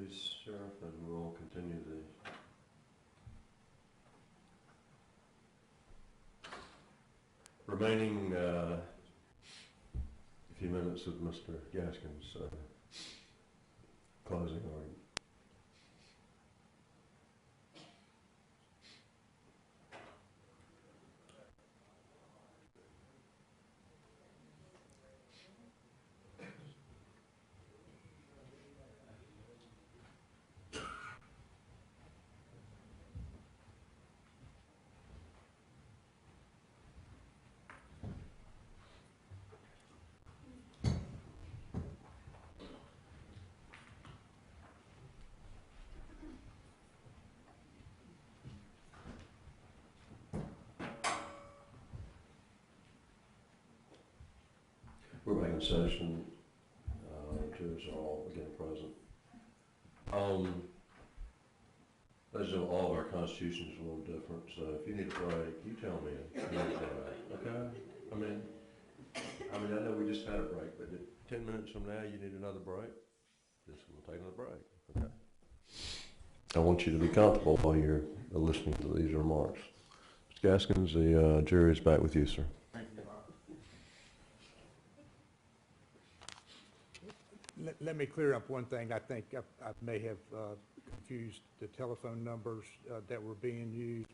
please, Sheriff, and we'll continue the remaining few minutes of Mr. Gaskins' closing argument. We're back in session. Jurors are all again present. As you know, all of our constitutions are a little different, so if you need a break, you tell me you need a break, okay? I mean, I know we just had a break, but 10 minutes from now, you need another break, just we'll take another break, okay? I want you to be comfortable while you're listening to these remarks. Mr. Gaskins, the jury is back with you, sir. Let me clear up one thing. I think I may have confused the telephone numbers that were being used.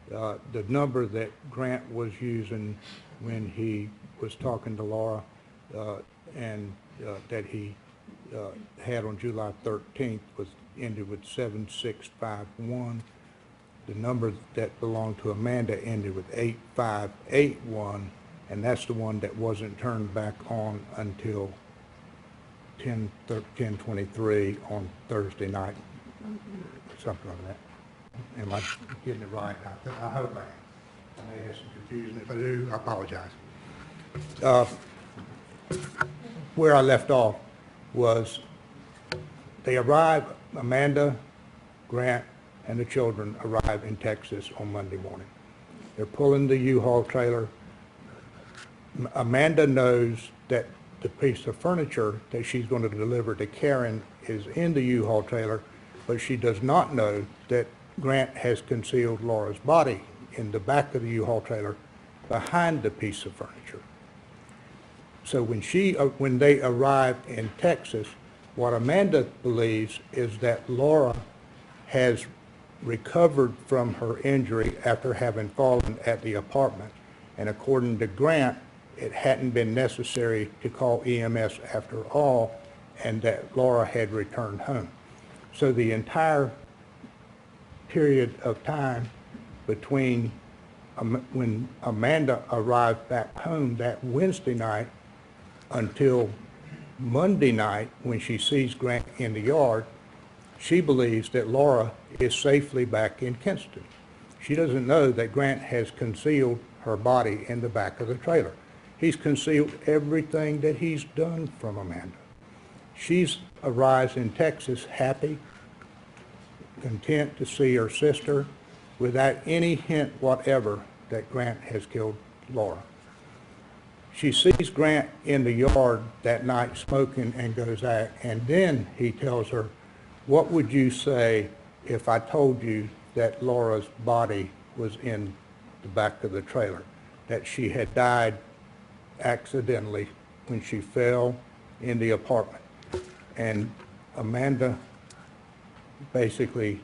The number that Grant was using when he was talking to Laura and that he had on July 13th was ended with 7651. The number that belonged to Amanda ended with 8581, and that's the one that wasn't turned back on until 10:23 on Thursday night, something like that. Am I getting it right? I hope I am. I may have some confusion. If I do, I apologize. Where I left off was they arrived, Amanda, Grant, and the children arrived in Texas on Monday morning. They're pulling the U-Haul trailer. Amanda knows that the piece of furniture that she's going to deliver to Karen is in the U-Haul trailer, but she does not know that Grant has concealed Laura's body in the back of the U-Haul trailer behind the piece of furniture. So when they arrive in Texas, what Amanda believes is that Laura has recovered from her injury after having fallen at the apartment, and according to Grant, it hadn't been necessary to call EMS after all, and that Laura had returned home. So the entire period of time between when Amanda arrived back home that Wednesday night until Monday night when she sees Grant in the yard, she believes that Laura is safely back in Kinston. She doesn't know that Grant has concealed her body in the back of the trailer. He's concealed everything that he's done from Amanda. She's arrives in Texas happy, content to see her sister without any hint whatever that Grant has killed Laura. She sees Grant in the yard that night smoking and goes out, and then he tells her, "What would you say if I told you that Laura's body was in the back of the trailer, that she had died accidentally when she fell in the apartment?" And Amanda basically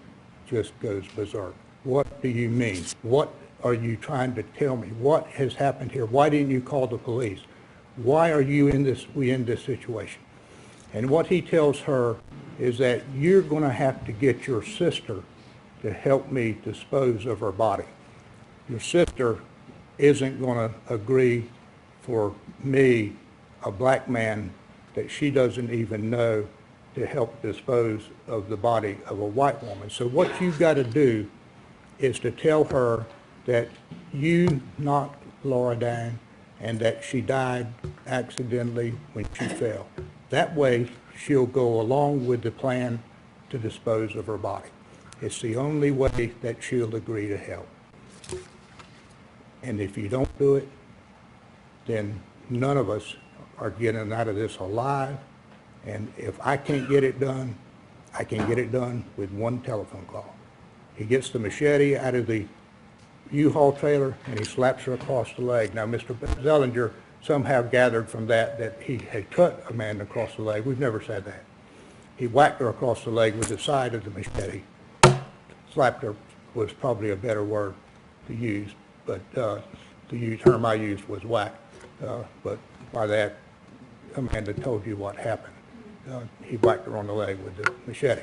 just goes berserk. "What do you mean? What are you trying to tell me? What has happened here? Why didn't you call the police? Why are you in this situation?" And what he tells her is that you're going to have to get your sister to help me dispose of her body. Your sister isn't going to agree for me, a black man that she doesn't even know, to help dispose of the body of a white woman. So what you've got to do is to tell her that you knocked Laura down and that she died accidentally when she fell. That way she'll go along with the plan to dispose of her body. It's the only way that she'll agree to help. And if you don't do it, then none of us are getting out of this alive. And if I can't get it done, I can get it done with one telephone call. He gets the machete out of the U-Haul trailer and he slaps her across the leg. Now, Mr. Zellinger somehow gathered from that that he had cut Amanda across the leg. We've never said that. He whacked her across the leg with the side of the machete. Slapped her was probably a better word to use, but the term I used was whack. But by that, Amanda told you what happened. He whacked her on the leg with the machete.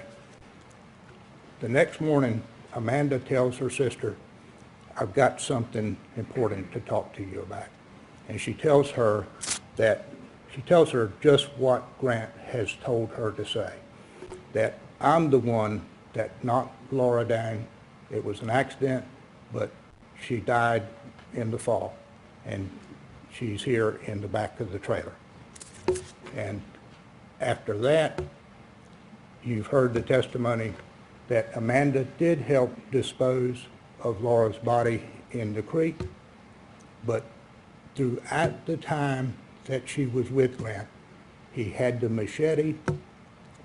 The next morning, Amanda tells her sister, I've got something important to talk to you about. And she tells her just what Grant has told her to say, that I'm the one that knocked Laura down. It was an accident, but she died in the fall, and she's here in the back of the trailer. And after that, you've heard the testimony that Amanda did help dispose of Laura's body in the creek, but throughout the time that she was with Grant, he had the machete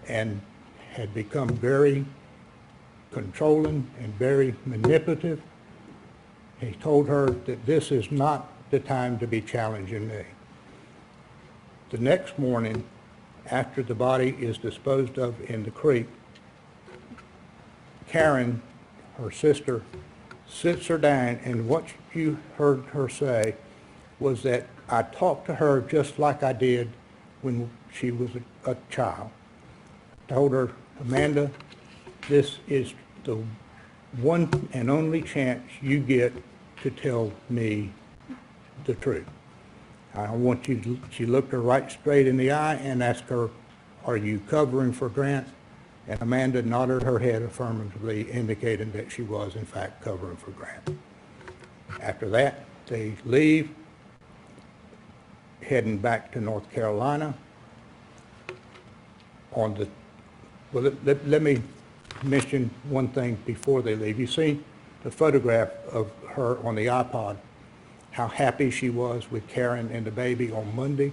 and had become very controlling and very manipulative. He told her that this is not the time to be challenging me. The next morning, after the body is disposed of in the creek, Karen, her sister, sits her down, and what you heard her say was that I talked to her just like I did when she was a child. I told her, Amanda, this is the one and only chance you get to tell me the truth. I want you to, she looked her right straight in the eye and asked her, are you covering for Grant? And Amanda nodded her head affirmatively, indicating that she was, in fact, covering for Grant. After that, they leave, heading back to North Carolina. Let me mention one thing before they leave. You see the photograph of her on the iPod, how happy she was with Karen and the baby on Monday.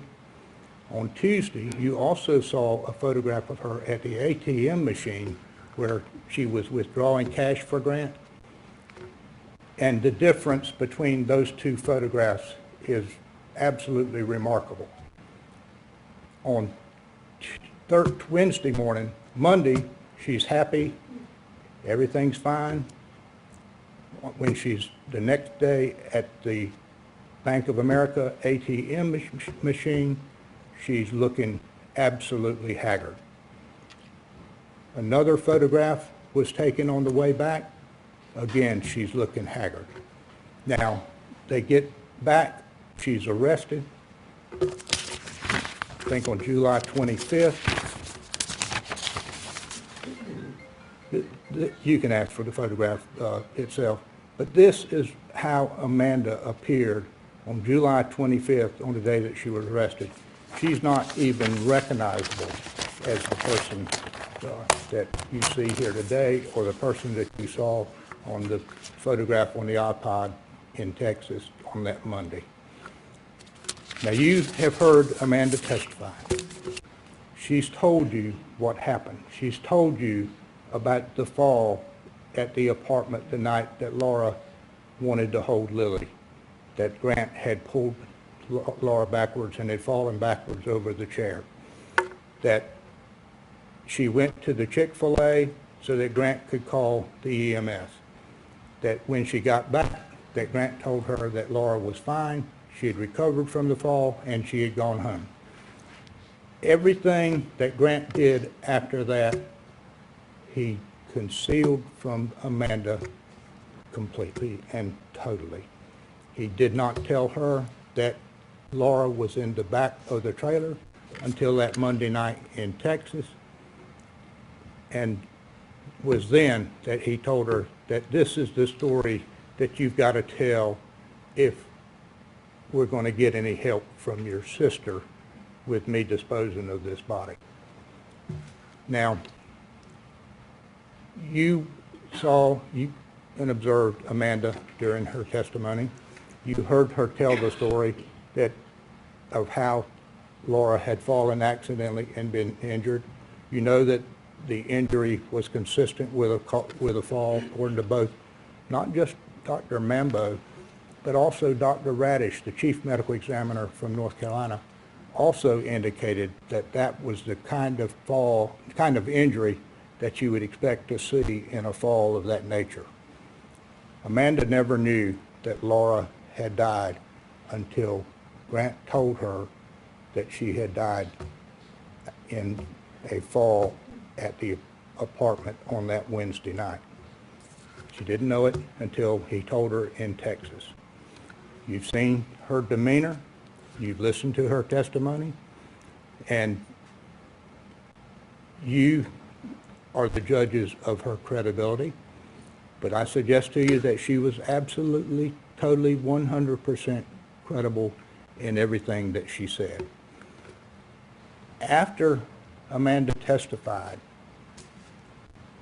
On Tuesday, you also saw a photograph of her at the ATM machine where she was withdrawing cash for Grant. And the difference between those two photographs is absolutely remarkable. On Wednesday morning, Monday, she's happy, everything's fine. When she's the next day at the Bank of America ATM machine, she's looking absolutely haggard. Another photograph was taken on the way back. Again, she's looking haggard. Now, they get back, she's arrested, I think on July 25th. You can ask for the photograph itself, but this is how Amanda appeared on July 25th, on the day that she was arrested. She's not even recognizable as the person that you see here today, or the person that you saw on the photograph on the iPod in Texas on that Monday. Now, you have heard Amanda testify. She's told you what happened. She's told you about the fall at the apartment the night that Laura wanted to hold Lily, that Grant had pulled Laura backwards and had fallen backwards over the chair, that she went to the Chick-fil-A so that Grant could call the EMS, that when she got back, that Grant told her that Laura was fine, she had recovered from the fall, and she had gone home. Everything that Grant did after that, he concealed from Amanda completely and totally. He did not tell her that Laura was in the back of the trailer until that Monday night in Texas, and was then that he told her that this is the story that you've got to tell if we're going to get any help from your sister with me disposing of this body. Now, you saw and observed Amanda during her testimony. You heard her tell the story of how Laura had fallen accidentally and been injured. You know that the injury was consistent with a fall, according to both, not just Dr. Mambo, but also Dr. Radish, the chief medical examiner from North Carolina, also indicated that that was the kind of injury that you would expect to see in a fall of that nature. Amanda never knew that Laura had died until Grant told her that she had died in a fall at the apartment on that Wednesday night. She didn't know it until he told her in Texas. You've seen her demeanor, you've listened to her testimony, and you are the judges of her credibility. But I suggest to you that she was absolutely, totally, 100% credible in everything that she said. After Amanda testified,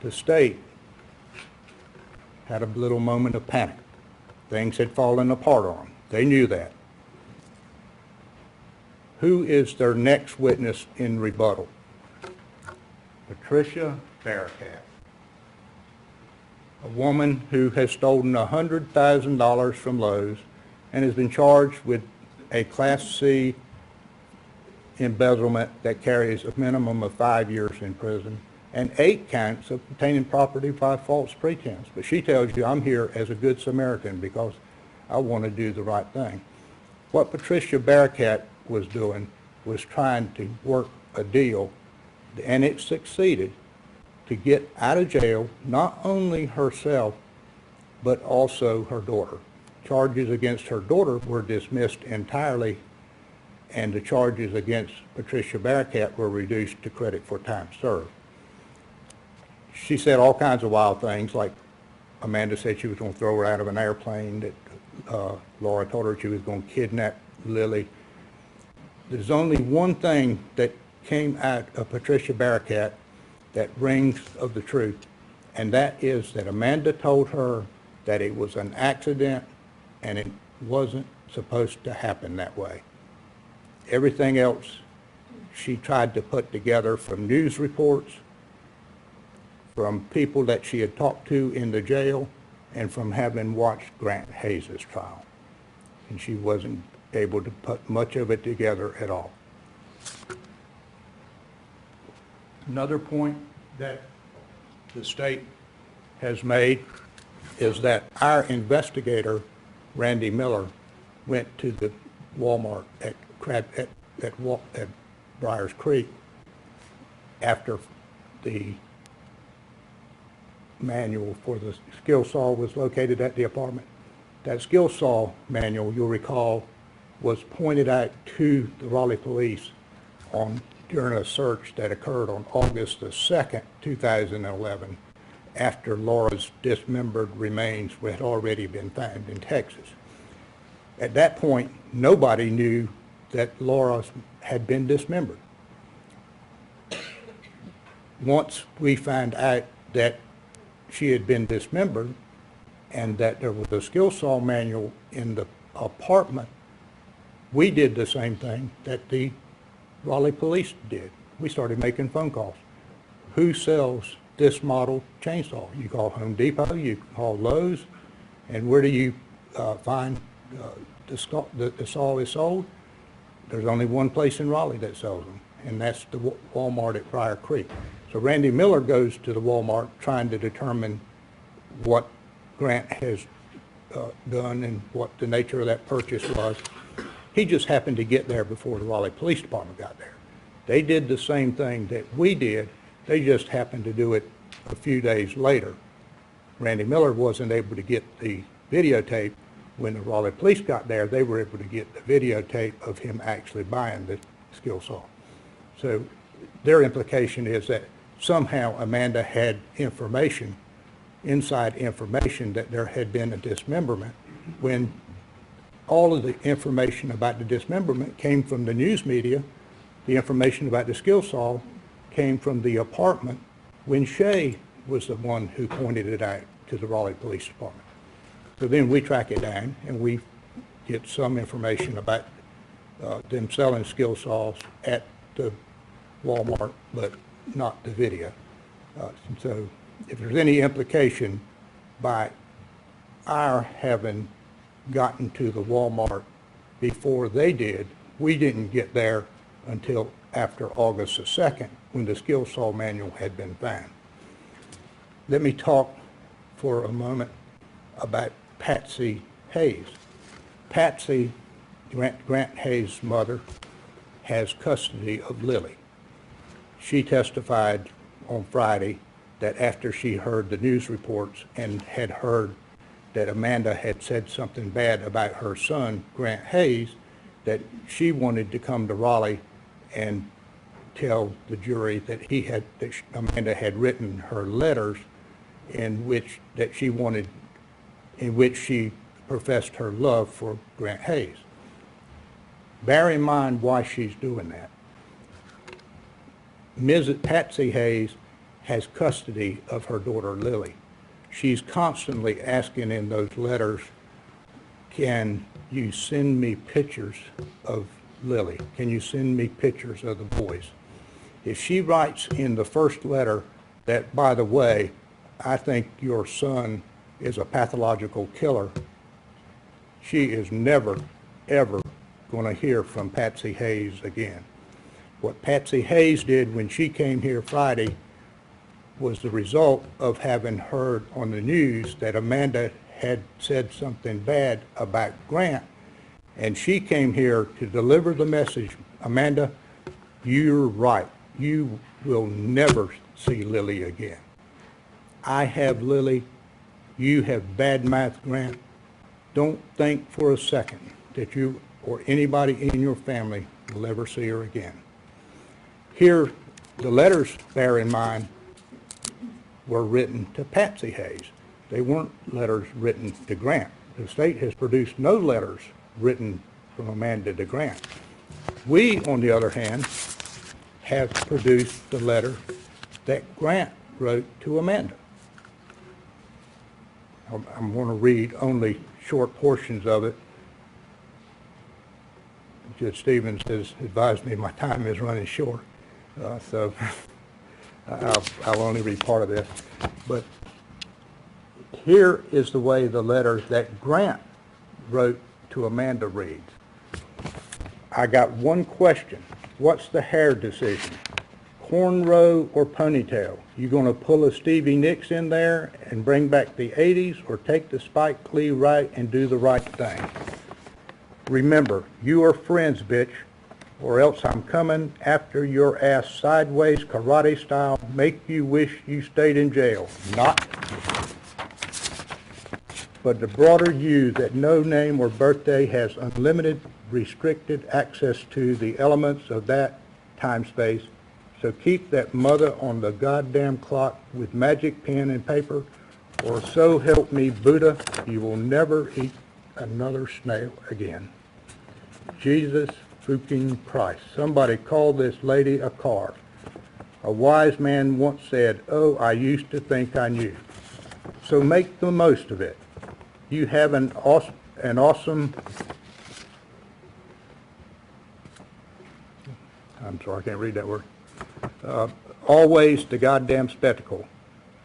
the state had a little moment of panic. Things had fallen apart on them. They knew that. Who is their next witness in rebuttal? Patricia Barakat, a woman who has stolen $100,000 from Lowe's and has been charged with a Class C embezzlement that carries a minimum of 5 years in prison and 8 counts of obtaining property by false pretense. But she tells you, I'm here as a good Samaritan because I want to do the right thing. What Patricia Barakat was doing was trying to work a deal, and it succeeded, to get out of jail not only herself, but also her daughter. Charges against her daughter were dismissed entirely, and the charges against Patricia Barakat were reduced to credit for time served. She said all kinds of wild things, like Amanda said she was going to throw her out of an airplane, that Laura told her she was going to kidnap Lily. There's only one thing that came out of Patricia Barakat that rings of the truth, and that is that Amanda told her that it was an accident and it wasn't supposed to happen that way. Everything else she tried to put together from news reports, from people that she had talked to in the jail, and from having watched Grant Hayes' trial. And she wasn't able to put much of it together at all. Another point that the state has made is that our investigator, Randy Miller, went to the Walmart at Briars Creek after the manual for the skill saw was located at the apartment. That skill saw manual, you'll recall, was pointed out to the Raleigh police during a search that occurred on August the 2nd, 2011, after Laura's dismembered remains had already been found in Texas. At that point, nobody knew that Laura had been dismembered. Once we found out that she had been dismembered and that there was a skill saw manual in the apartment, we did the same thing that the Raleigh police did. We started making phone calls. Who sells this model chainsaw? You call Home Depot, you call Lowe's, and where do you find the saw is sold? There's only one place in Raleigh that sells them, and that's the Walmart at Briar Creek. So Randy Miller goes to the Walmart trying to determine what Grant has done and what the nature of that purchase was. He just happened to get there before the Raleigh Police Department got there. They did the same thing that we did. They just happened to do it a few days later. Randy Miller wasn't able to get the videotape. When the Raleigh police got there, they were able to get the videotape of him actually buying the skill saw. So their implication is that somehow Amanda had information, inside information, that there had been a dismemberment, when all of the information about the dismemberment came from the news media. The information about the skill saw came from the apartment when Shay was the one who pointed it out to the Raleigh Police Department. So then we track it down and we get some information about them selling skill saws at the Walmart, but not the video. So if there's any implication by our having gotten to the Walmart before they did, we didn't get there until after August the 2nd, when the skill saw manual had been found. Let me talk for a moment about Patsy Hayes. Patsy, Grant Hayes' mother, has custody of Lily. She testified on Friday that after she heard the news reports and had heard that Amanda had said something bad about her son, Grant Hayes, that she wanted to come to Raleigh and tell the jury that Amanda had written her letters in which she professed her love for Grant Hayes. Bear in mind why she's doing that. Mrs. Patsy Hayes has custody of her daughter Lily. She's constantly asking in those letters, can you send me pictures of Lily? Can you send me pictures of the boys? If she writes in the first letter that, by the way, I think your son is a pathological killer, she is never, ever going to hear from Patsy Hayes again. What Patsy Hayes did when she came here Friday was the result of having heard on the news that Amanda had said something bad about Grant, and she came here to deliver the message, Amanda, you're right. You will never see Lily again. I have Lily. You have badmouthed Grant. Don't think for a second that you or anybody in your family will ever see her again. Here, the letters, bear in mind, were written to Patsy Hayes. They weren't letters written to Grant. The state has produced no letters written from Amanda to Grant. We, on the other hand, have produced the letter that Grant wrote to Amanda. I'm going to read only short portions of it. Judge Stevens has advised me my time is running short, so I'll only read part of this. But here is the way the letter that Grant wrote to Amanda reads. I got one question. What's the hair decision? Cornrow or ponytail? You going to pull a Stevie Nicks in there and bring back the 80s, or take the Spike Lee right and do the right thing? Remember, you are friends, bitch, or else I'm coming after your ass sideways, karate style, make you wish you stayed in jail. Not. But the broader you that no name or birthday has unlimited, restricted access to the elements of that time space. So keep that mother on the goddamn clock with magic pen and paper, or so help me Buddha, you will never eat another snail again. Jesus fucking Christ. Somebody called this lady a car. A wise man once said, oh, I used to think I knew. So make the most of it. You have an awesome, I'm sorry, I can't read that word. Always the goddamn spectacle.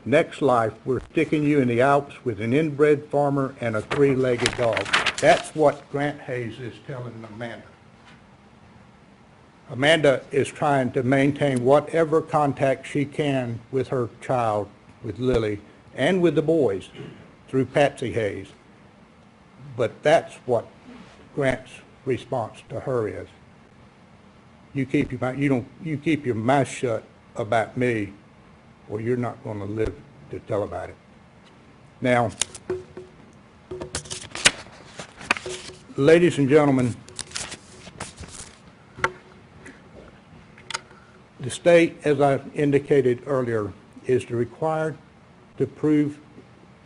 Next life, we're sticking you in the Alps with an inbred farmer and a three-legged dog. That's what Grant Hayes is telling Amanda. Amanda is trying to maintain whatever contact she can with her child, with Lily, and with the boys through Patsy Hayes. But that's what Grant's response to her is. You keep your mouth shut about me, or you're not going to live to tell about it. Now, ladies and gentlemen, the state, as I indicated earlier, is required to prove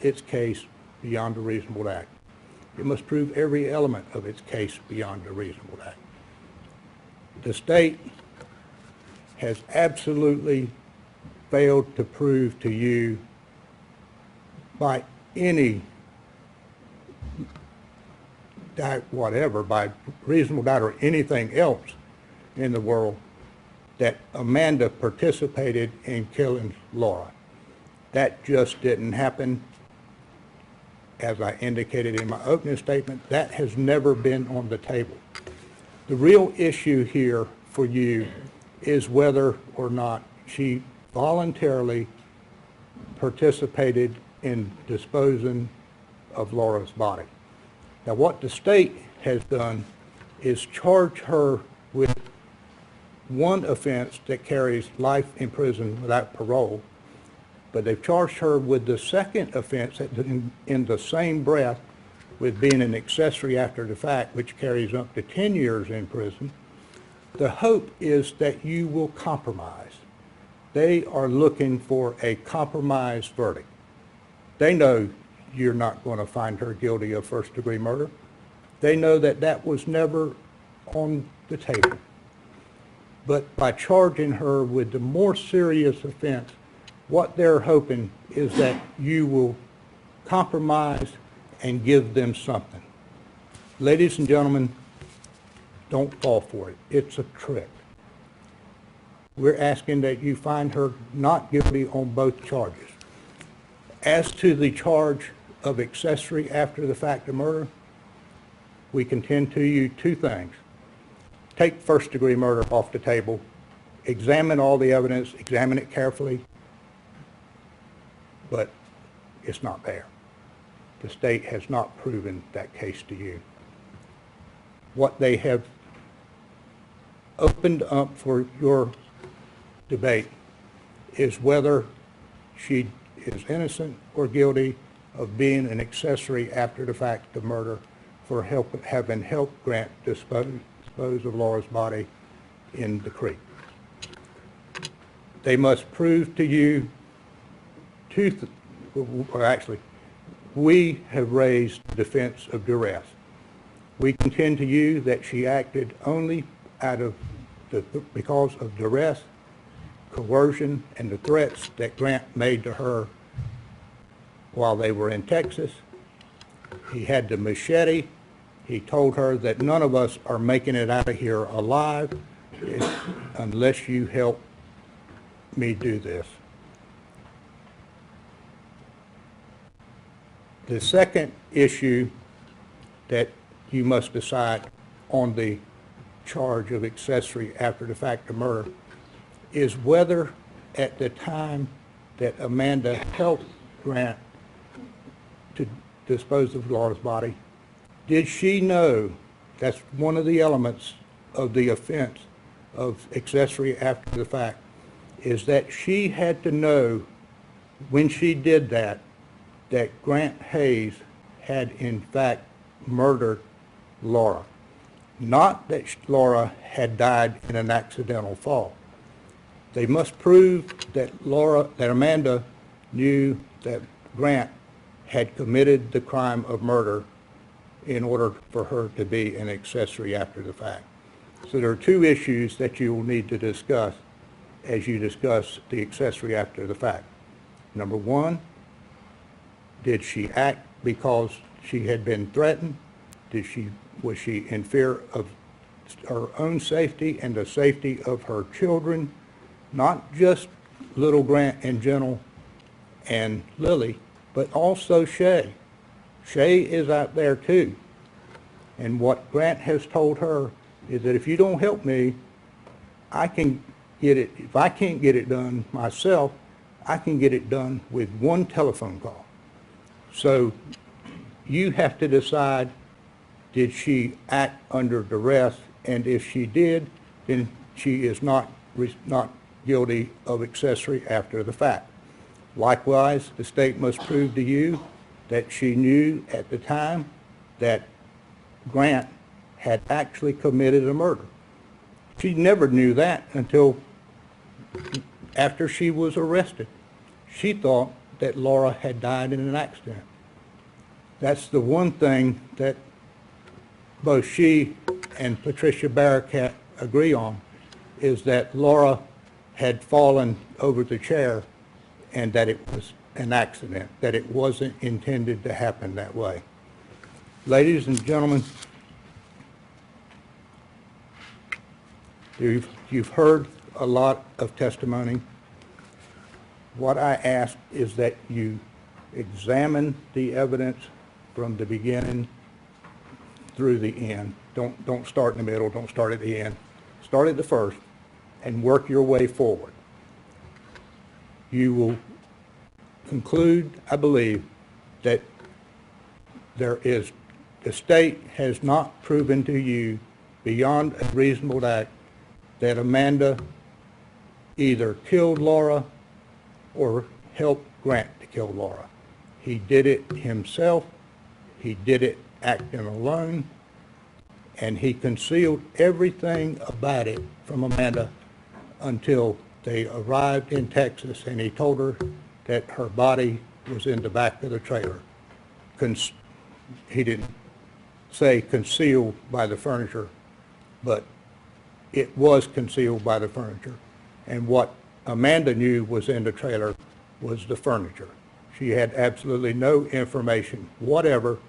its case beyond a reasonable doubt. It must prove every element of its case beyond a reasonable doubt. The state has absolutely failed to prove to you by any doubt whatever, by reasonable doubt or anything else in the world, that Amanda participated in killing Laura. That just didn't happen. As I indicated in my opening statement, that has never been on the table. The real issue here for you is whether or not she voluntarily participated in disposing of Laura's body. Now, what the state has done is charge her with one offense that carries life in prison without parole, but they've charged her with the second offense in the same breath with being an accessory after the fact, which carries up to 10 years in prison. The hope is that you will compromise. They are looking for a compromise verdict. They know you're not going to find her guilty of first-degree murder. They know that that was never on the table. But by charging her with the more serious offense, what they're hoping is that you will compromise and give them something. Ladies and gentlemen, don't fall for it. It's a trick. We're asking that you find her not guilty on both charges. As to the charge of accessory after the fact of murder, we contend to you two things. Take first-degree murder off the table, examine all the evidence, examine it carefully, but it's not there. The state has not proven that case to you. What they have opened up for your debate is whether she is innocent or guilty of being an accessory after the fact of murder for having helped Grant dispose of Laura's body in the creek. They must prove to you we have raised the defense of duress. We contend to you that she acted only because of duress, coercion, and the threats that Grant made to her while they were in Texas. He had the machete. He told her that none of us are making it out of here alive unless you help me do this. The second issue that you must decide on the charge of accessory after the fact of murder is whether at the time that Amanda helped Grant to dispose of Laura's body, did she know, that's one of the elements of the offense of accessory after the fact, is that she had to know when she did that Grant Hayes had in fact murdered Laura. Not that Laura had died in an accidental fall. They must prove that Amanda knew that Grant had committed the crime of murder in order for her to be an accessory after the fact. So there are two issues that you will need to discuss as you discuss the accessory after the fact. Number one, did she act because she had been threatened? Was she in fear of her own safety and the safety of her children? Not just little Grant and Gentle and Lily, but also Shay. Shay is out there too. And what Grant has told her is that if you don't help me, I can get it. If I can't get it done myself, I can get it done with one telephone call. So you have to decide, did she act under duress? And if she did, then she is not guilty of accessory after the fact. Likewise, the state must prove to you that she knew at the time that Grant had actually committed a murder. She never knew that until after she was arrested. She thought that Laura had died in an accident. That's the one thing that both she and Patricia Barracat agree on, is that Laura had fallen over the chair and that it was an accident, that it wasn't intended to happen that way. Ladies and gentlemen, you've heard a lot of testimony. What I ask is that you examine the evidence from the beginning through the end. Don't start in the middle, don't start at the end. Start at the first and work your way forward. You will conclude, I believe, that the state has not proven to you beyond a reasonable doubt that Amanda either killed Laura or helped Grant to kill Laura. He did it himself. He did it acting alone. And he concealed everything about it from Amanda until they arrived in Texas, and he told her that her body was in the back of the trailer. He didn't say concealed by the furniture, but it was concealed by the furniture. And what Amanda knew was in the trailer was the furniture. She had absolutely no information whatever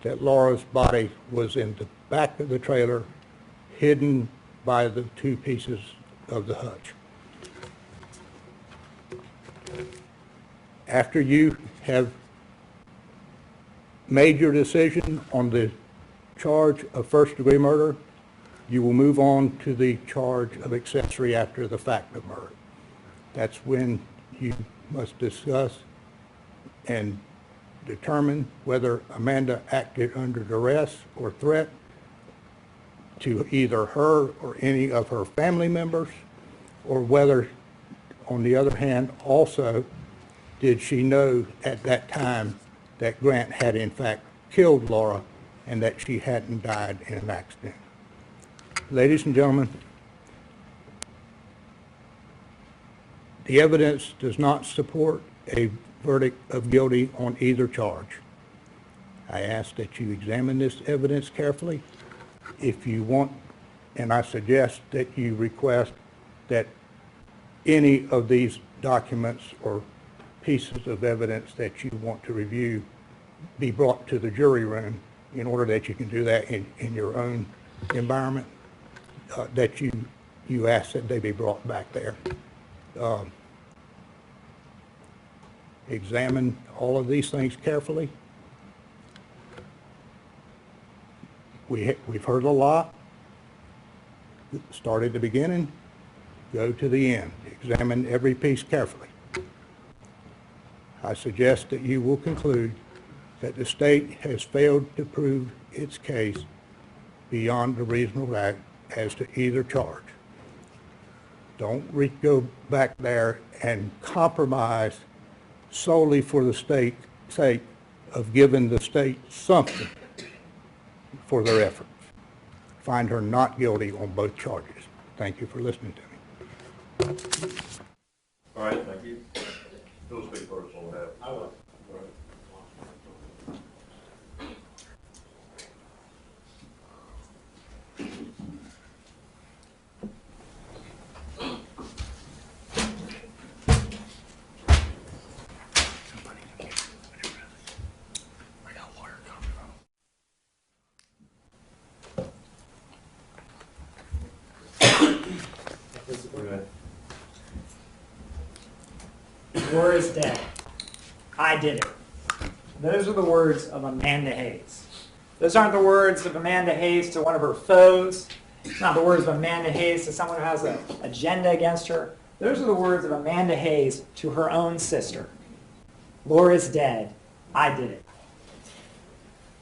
that Laura's body was in the back of the trailer, hidden by the two pieces of the hutch. After you have made your decision on the charge of first-degree murder, you will move on to the charge of accessory after the fact of murder. That's when you must discuss and determine whether Amanda acted under duress or threat to either her or any of her family members, or whether, on the other hand, also, did she know at that time that Grant had in fact killed Laura and that she hadn't died in an accident. Ladies and gentlemen, the evidence does not support a verdict of guilty on either charge. I ask that you examine this evidence carefully. If you want, and I suggest that you request that any of these documents or pieces of evidence that you want to review be brought to the jury room in order that you can do that in your own environment, that you ask that they be brought back there. Examine all of these things carefully. We've heard a lot. Start at the beginning, go to the end. Examine every piece carefully. I suggest that you will conclude that the state has failed to prove its case beyond a reasonable doubt as to either charge. Don't go back there and compromise solely for the state's sake of giving the state something for their efforts. Find her not guilty on both charges. Thank you for listening to me. All right, thank you. Who'll speak first on that? I will. War is dead. I did it. Those are the words of Amanda Hayes. Those aren't the words of Amanda Hayes to one of her foes. It's not the words of Amanda Hayes to someone who has an agenda against her. Those are the words of Amanda Hayes to her own sister. Laura is dead. I did it.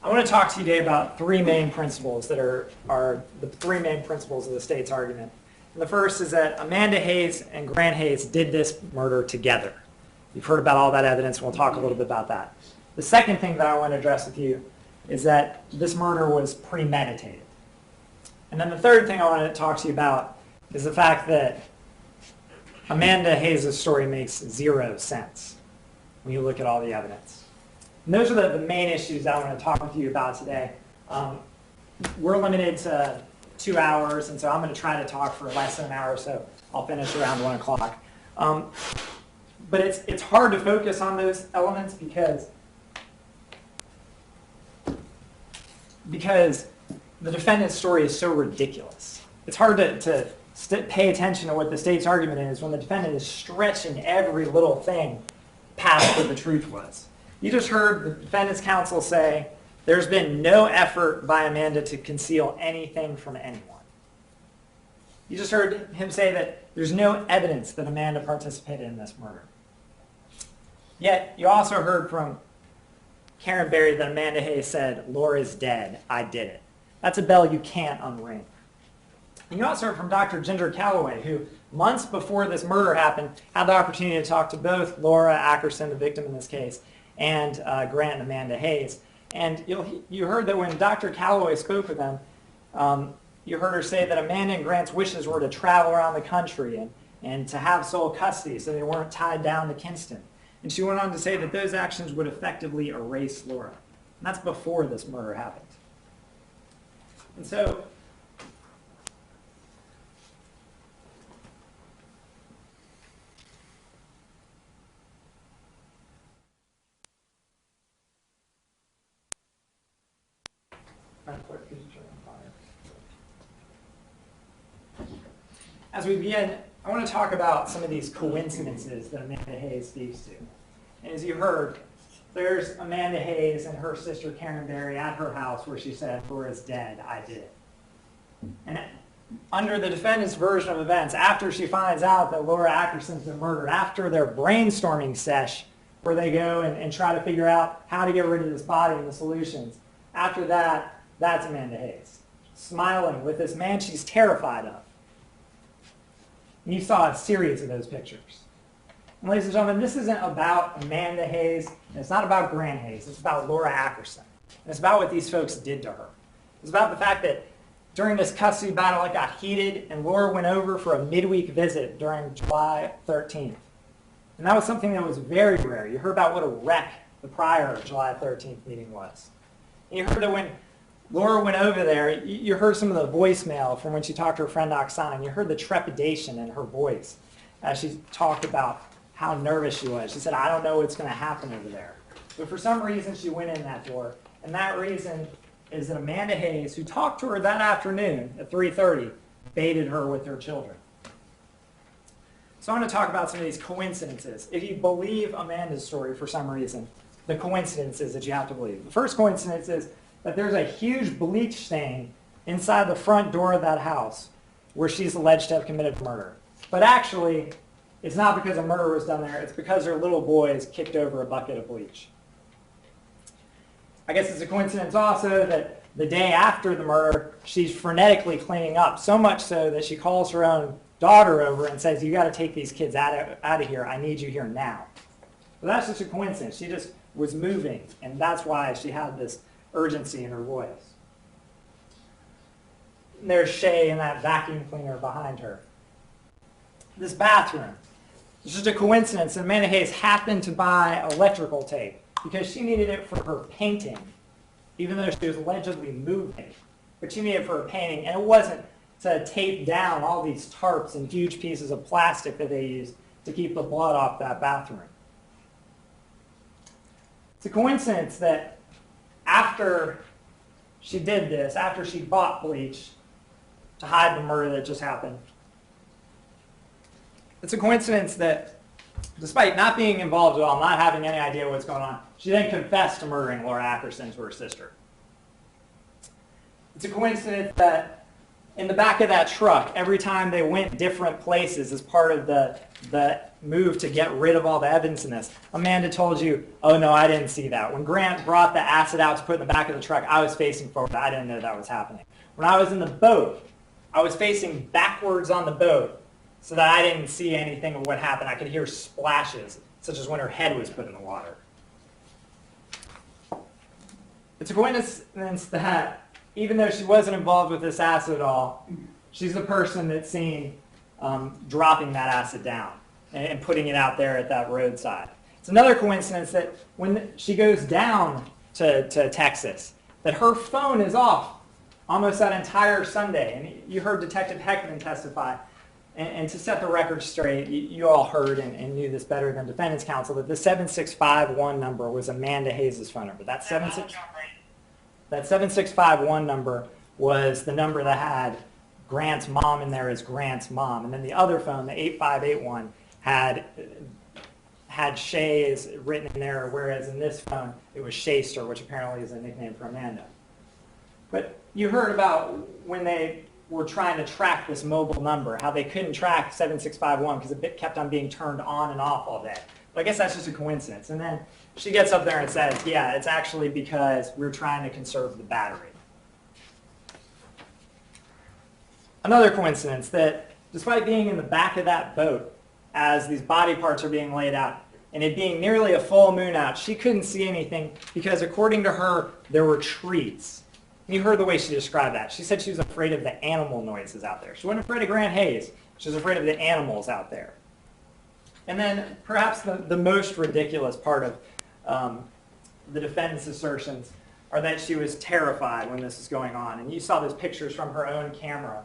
I want to talk to you today about three main principles that are the three main principles of the state's argument. And the first is that Amanda Hayes and Grant Hayes did this murder together. You've heard about all that evidence, and we'll talk a little bit about that. The second thing that I want to address with you is that this murder was premeditated. And then the third thing I want to talk to you about is the fact that Amanda Hayes' story makes zero sense when you look at all the evidence. And those are the main issues I want to talk with you about today. We're limited to 2 hours, and so I'm going to try to talk for less than an hour, so I'll finish around 1 o'clock. But it's hard to focus on those elements because the defendant's story is so ridiculous. It's hard to pay attention to what the state's argument is when the defendant is stretching every little thing past what the truth was. You just heard the defendant's counsel say there's been no effort by Amanda to conceal anything from anyone. You just heard him say that there's no evidence that Amanda participated in this murder. Yet, you also heard from Karen Berry that Amanda Hayes said, "Laura's dead, I did it." That's a bell you can't unring. And you also heard from Dr. Ginger Calloway, who months before this murder happened, had the opportunity to talk to both Laura Ackerson, the victim in this case, and Grant and Amanda Hayes. And you heard that when Dr. Calloway spoke with them, you heard her say that Amanda and Grant's wishes were to travel around the country and to have sole custody so they weren't tied down to Kinston. And she went on to say that those actions would effectively erase Laura. And that's before this murder happened. And so, as we begin, I want to talk about some of these coincidences that Amanda Hayes speaks to. And as you heard, there's Amanda Hayes and her sister Karen Berry at her house where she said, "Laura's dead, I did it." And under the defendant's version of events, after she finds out that Laura Ackerson's been murdered, after their brainstorming sesh where they go and try to figure out how to get rid of this body and the solutions, after that, that's Amanda Hayes, smiling with this man she's terrified of. And you saw a series of those pictures. And ladies and gentlemen, this isn't about Amanda Hayes, and it's not about Grant Hayes. It's about Laura Ackerson. And it's about what these folks did to her. It's about the fact that during this custody battle, it got heated, and Laura went over for a midweek visit during July 13th. And that was something that was very rare. You heard about what a wreck the prior July 13th meeting was. And you heard that when Laura went over there, you heard some of the voicemail from when she talked to her friend Oksana. You heard the trepidation in her voice as she talked about how nervous she was. She said, "I don't know what's going to happen over there." But for some reason, she went in that door. And that reason is that Amanda Hayes, who talked to her that afternoon at 3:30, baited her with her children. So I want to talk about some of these coincidences. If you believe Amanda's story for some reason, the coincidences that you have to believe. The first coincidence is that there's a huge bleach stain inside the front door of that house where she's alleged to have committed murder. But actually, it's not because a murder was done there. It's because her little boys kicked over a bucket of bleach. I guess it's a coincidence also that the day after the murder, she's frenetically cleaning up, so much so that she calls her own daughter over and says, "You got to take these kids out of here. I need you here now." But that's just a coincidence. She just was moving, and that's why she had this urgency in her voice. And there's Shay and that vacuum cleaner behind her. This bathroom. It's just a coincidence that Amanda Hayes happened to buy electrical tape because she needed it for her painting, even though she was allegedly moving. But she needed it for her painting, and it wasn't to tape down all these tarps and huge pieces of plastic that they used to keep the blood off that bathroom. It's a coincidence that after she did this, after she bought bleach to hide the murder that just happened, it's a coincidence that despite not being involved at all, not having any idea what's going on, she then confessed to murdering Laura Ackerson to her sister. It's a coincidence that in the back of that truck, every time they went different places as part of the move to get rid of all the evidence in this, Amanda told you, "Oh no, I didn't see that. When Grant brought the acid out to put in the back of the truck, I was facing forward. I didn't know that was happening. When I was in the boat, I was facing backwards on the boat so that I didn't see anything of what happened. I could hear splashes, such as when her head was put in the water." It's a coincidence that even though she wasn't involved with this acid at all, she's the person that's seen dropping that acid down and putting it out there at that roadside. It's another coincidence that when she goes down to Texas, that her phone is off almost that entire Sunday. And you heard Detective Heckman testify. And to set the record straight, you all heard and knew this better than defendant's counsel, that the 7651 number was Amanda Hayes' phone number. That 7651 number was the number that had Grant's mom in there as Grant's mom. And then the other phone, the 8581, had Shay is written in there, whereas in this phone it was Shayster, which apparently is a nickname for Amanda. But you heard about when they were trying to track this mobile number, how they couldn't track 7651 because it kept on being turned on and off all day. But I guess that's just a coincidence. And then she gets up there and says, yeah, it's actually because we're trying to conserve the battery. Another coincidence that despite being in the back of that boat as these body parts are being laid out and it being nearly a full moon out, she couldn't see anything because according to her, there were trees. You heard the way she described that. She said she was afraid of the animal noises out there. She wasn't afraid of Grant Hayes. She was afraid of the animals out there. And then perhaps the most ridiculous part of the defendant's assertions are that she was terrified when this was going on. And you saw those pictures from her own camera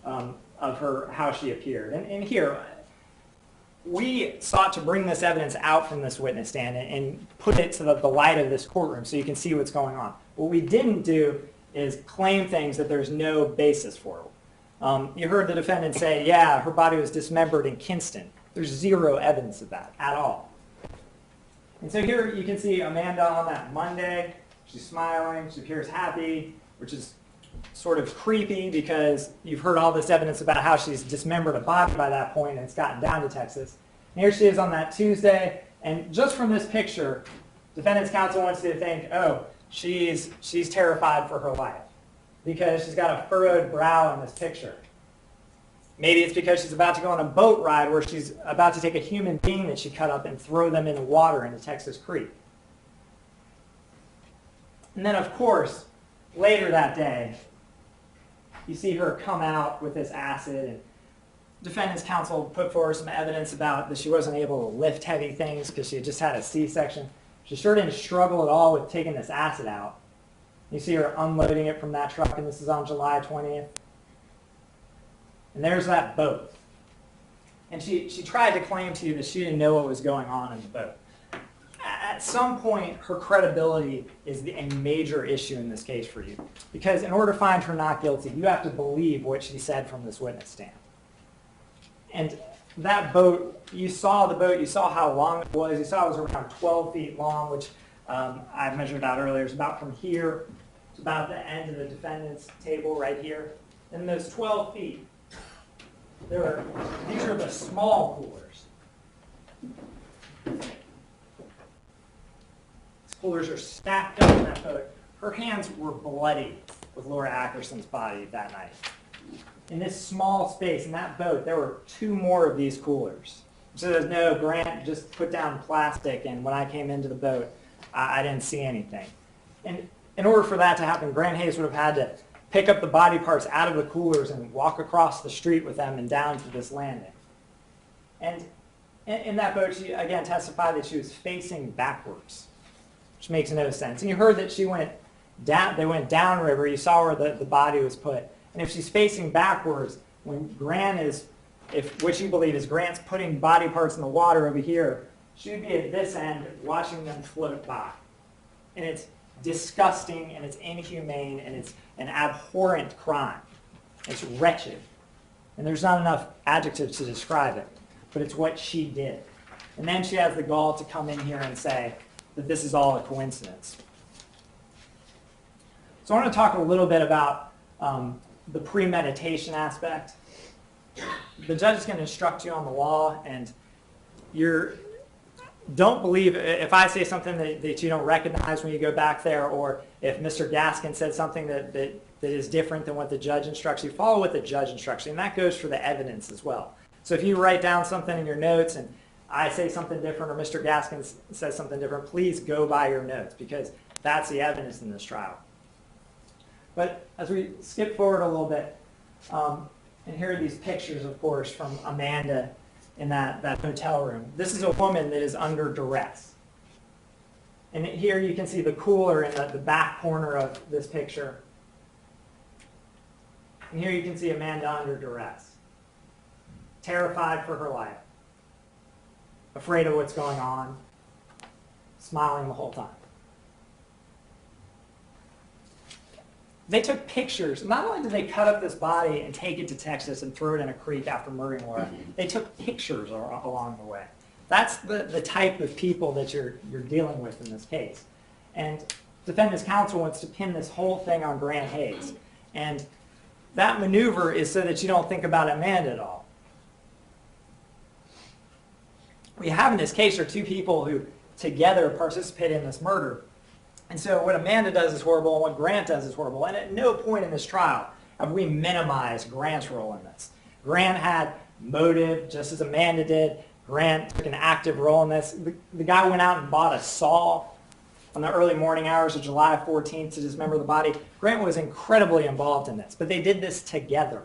of her, how she appeared. And here, we sought to bring this evidence out from this witness stand and put it to the light of this courtroom so you can see what's going on. What we didn't do is claim things that there's no basis for. You heard the defendant say, yeah, her body was dismembered in Kinston. There's zero evidence of that at all. And so here you can see Amanda on that Monday. She's smiling. She appears happy, which is sort of creepy because you've heard all this evidence about how she's dismembered a body by that point and it's gotten down to Texas. And here she is on that Tuesday. And just from this picture, defendant's counsel wants you to think, oh, she's terrified for her life because she's got a furrowed brow in this picture. Maybe it's because she's about to go on a boat ride where she's about to take a human being that she cut up and throw them in the water into Texas Creek. And then, of course, later that day, you see her come out with this acid, and defendant's counsel put forward some evidence about that she wasn't able to lift heavy things because she had just had a C-section. She sure didn't struggle at all with taking this acid out. You see her unloading it from that truck, and this is on July 20th. And there's that boat. And she tried to claim to you that she didn't know what was going on in the boat. At some point, her credibility is a major issue in this case for you. Because in order to find her not guilty, you have to believe what she said from this witness stand. And that boat, you saw the boat, you saw how long it was. You saw it was around 12 feet long, which I measured out earlier. It's about from here to about the end of the defendant's table right here. And those 12 feet, these are the small coolers. These coolers are stacked up in that boat. Her hands were bloody with Laura Ackerson's body that night. In this small space, in that boat, there were 2 more of these coolers. So there's no, Grant just put down plastic, and when I came into the boat, I didn't see anything. And in order for that to happen, Grant Hayes would have had to pick up the body parts out of the coolers and walk across the street with them and down to this landing. And in that boat, she again testified that she was facing backwards, which makes no sense. And you heard that she went down, they went downriver. You saw where the body was put. And if she's facing backwards, when Grant is, if what you believe is Grant's putting body parts in the water over here, she would be at this end watching them float by. And it's disgusting, and it's inhumane, and it's an abhorrent crime. It's wretched. And there's not enough adjectives to describe it, but it's what she did. And then she has the gall to come in here and say that this is all a coincidence. So I want to talk a little bit about the premeditation aspect. The judge is going to instruct you on the law, and don't believe if I say something that you don't recognize when you go back there, or if Mr. Gaskin said something that is different than what the judge instructs you. Follow what the judge instructs you, and that goes for the evidence as well. So if you write down something in your notes and I say something different or Mr. Gaskin says something different, please go by your notes because that's the evidence in this trial. But as we skip forward a little bit, and here are these pictures, of course, from Amanda in that hotel room. This is a woman that is under duress. And here you can see the cooler in the back corner of this picture. And here you can see Amanda under duress. Terrified for her life. Afraid of what's going on. Smiling the whole time. They took pictures. Not only did they cut up this body and take it to Texas and throw it in a creek after murdering Laura, they took pictures along the way. That's the type of people that you're dealing with in this case. And defendant's counsel wants to pin this whole thing on Grant Hayes. And that maneuver is so that you don't think about Amanda at all. What you have in this case are two people who together participated in this murder. And so what Amanda does is horrible and what Grant does is horrible. And at no point in this trial have we minimized Grant's role in this. Grant had motive, just as Amanda did. Grant took an active role in this. The guy went out and bought a saw on the early morning hours of July 14th to dismember the body. Grant was incredibly involved in this, but they did this together.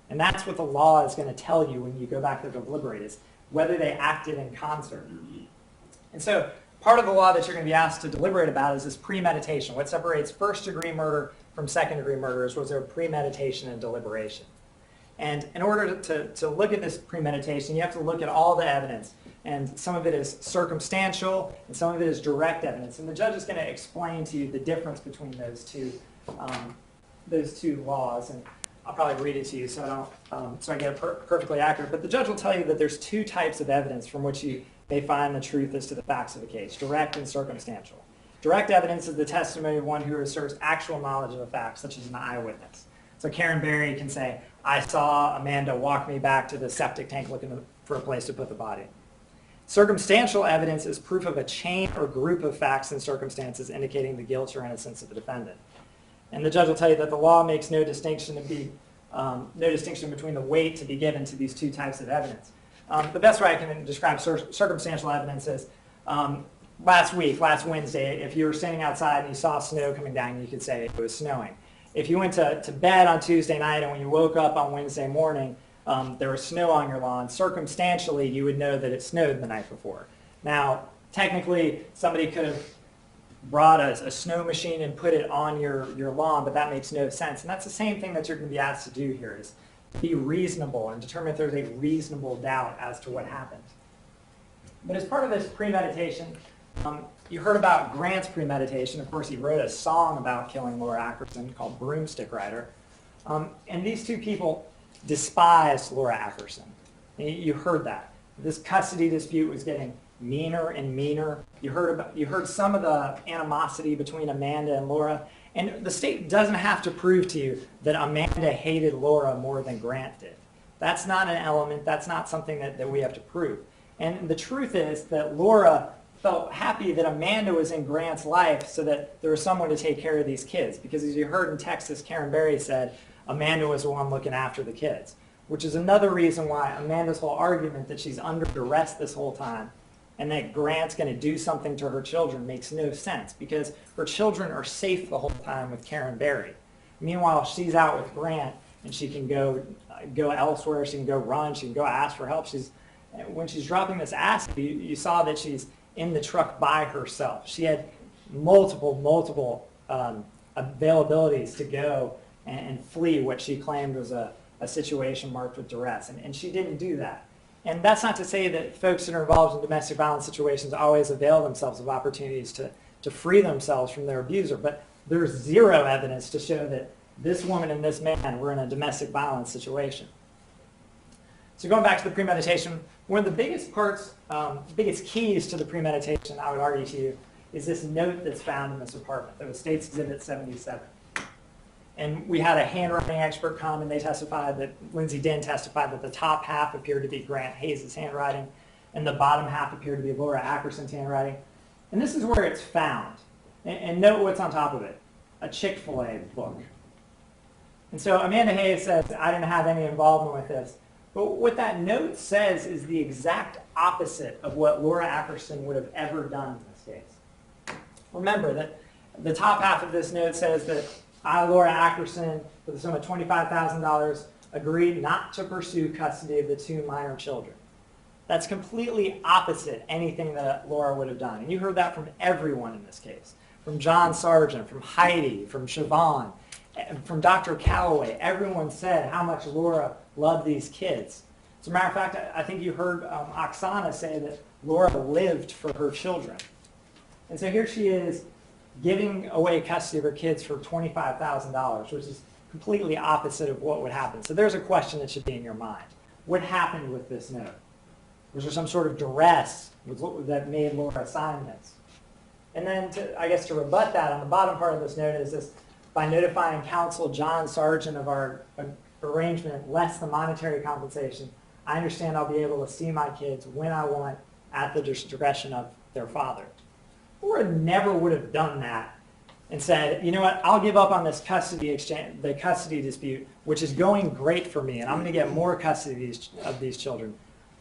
And that's what the law is going to tell you when you go back there to deliberate, is whether they acted in concert. And so part of the law that you're going to be asked to deliberate about is this premeditation. What separates first-degree murder from second-degree murder is was there premeditation and deliberation. And in order to look at this premeditation, you have to look at all the evidence. And some of it is circumstantial, and some of it is direct evidence. And the judge is going to explain to you the difference between those two laws. And I'll probably read it to you so I get it perfectly accurate. But the judge will tell you that there's two types of evidence from which you may find the truth as to the facts of the case: direct and circumstantial. Direct evidence is the testimony of one who asserts actual knowledge of a fact, such as an eyewitness. So Karen Berry can say, I saw Amanda walk me back to the septic tank looking for a place to put the body. Circumstantial evidence is proof of a chain or group of facts and circumstances indicating the guilt or innocence of the defendant. And the judge will tell you that the law makes no distinction between the weight to be given to these two types of evidence. The best way I can describe circumstantial evidence is last Wednesday, if you were standing outside and you saw snow coming down, you could say it was snowing. If you went to bed on Tuesday night and when you woke up on Wednesday morning, there was snow on your lawn, circumstantially you would know that it snowed the night before. Now, technically, somebody could have brought a snow machine and put it on your lawn, but that makes no sense. And that's the same thing that you're going to be asked to do here, is be reasonable and determine if there's a reasonable doubt as to what happened. But as part of this premeditation, you heard about Grant's premeditation. Of course, he wrote a song about killing Laura Ackerson called Broomstick Rider. And these two people despised Laura Ackerson. You heard that. This custody dispute was getting meaner and meaner. You heard some of the animosity between Amanda and Laura. And the state doesn't have to prove to you that Amanda hated Laura more than Grant did. That's not an element. That's not something that we have to prove. And the truth is that Laura felt happy that Amanda was in Grant's life so that there was someone to take care of these kids. Because as you heard in Texas, Karen Berry said Amanda was the one looking after the kids, which is another reason why Amanda's whole argument that she's under duress this whole time and that Grant's going to do something to her children makes no sense, because her children are safe the whole time with Karen Berry. Meanwhile, she's out with Grant and she can go elsewhere, she can go run, she can go ask for help. When she's dropping this acid, you saw that she's in the truck by herself. She had multiple availabilities to go and flee what she claimed was a situation marked with duress, and she didn't do that. And that's not to say that folks that are involved in domestic violence situations always avail themselves of opportunities to free themselves from their abuser, but there's zero evidence to show that this woman and this man were in a domestic violence situation. So going back to the premeditation, one of the biggest parts, biggest keys to the premeditation, I would argue to you, is this note that's found in this apartment. That was State's Exhibit 77. And we had a handwriting expert come, and they testified that, Lindsay Dinn testified that the top half appeared to be Grant Hayes' handwriting, and the bottom half appeared to be Laura Ackerson's handwriting. And this is where it's found. And note what's on top of it: a Chick-fil-A book. And so Amanda Hayes says, I didn't have any involvement with this. But what that note says is the exact opposite of what Laura Ackerson would have ever done in this case. Remember that the top half of this note says that I, Laura Ackerson, for the sum of $25,000, agreed not to pursue custody of the two minor children. That's completely opposite anything that Laura would have done. And you heard that from everyone in this case. From John Sargent, from Heidi, from Siobhan, from Dr. Calloway. Everyone said how much Laura loved these kids. As a matter of fact, I think you heard Oksana say that Laura lived for her children. And so here she is giving away custody of her kids for $25,000, which is completely opposite of what would happen. So there's a question that should be in your mind. What happened with this note? Was there some sort of duress that made Laura sign this? And then, I guess to rebut that, on the bottom part of this note is this: by notifying counsel John Sargent of our arrangement less the monetary compensation, I understand I'll be able to see my kids when I want at the discretion of their father. Laura never would have done that and said, you know what, I'll give up on this custody exchange, the custody dispute, which is going great for me, and I'm going to get more custody of these children.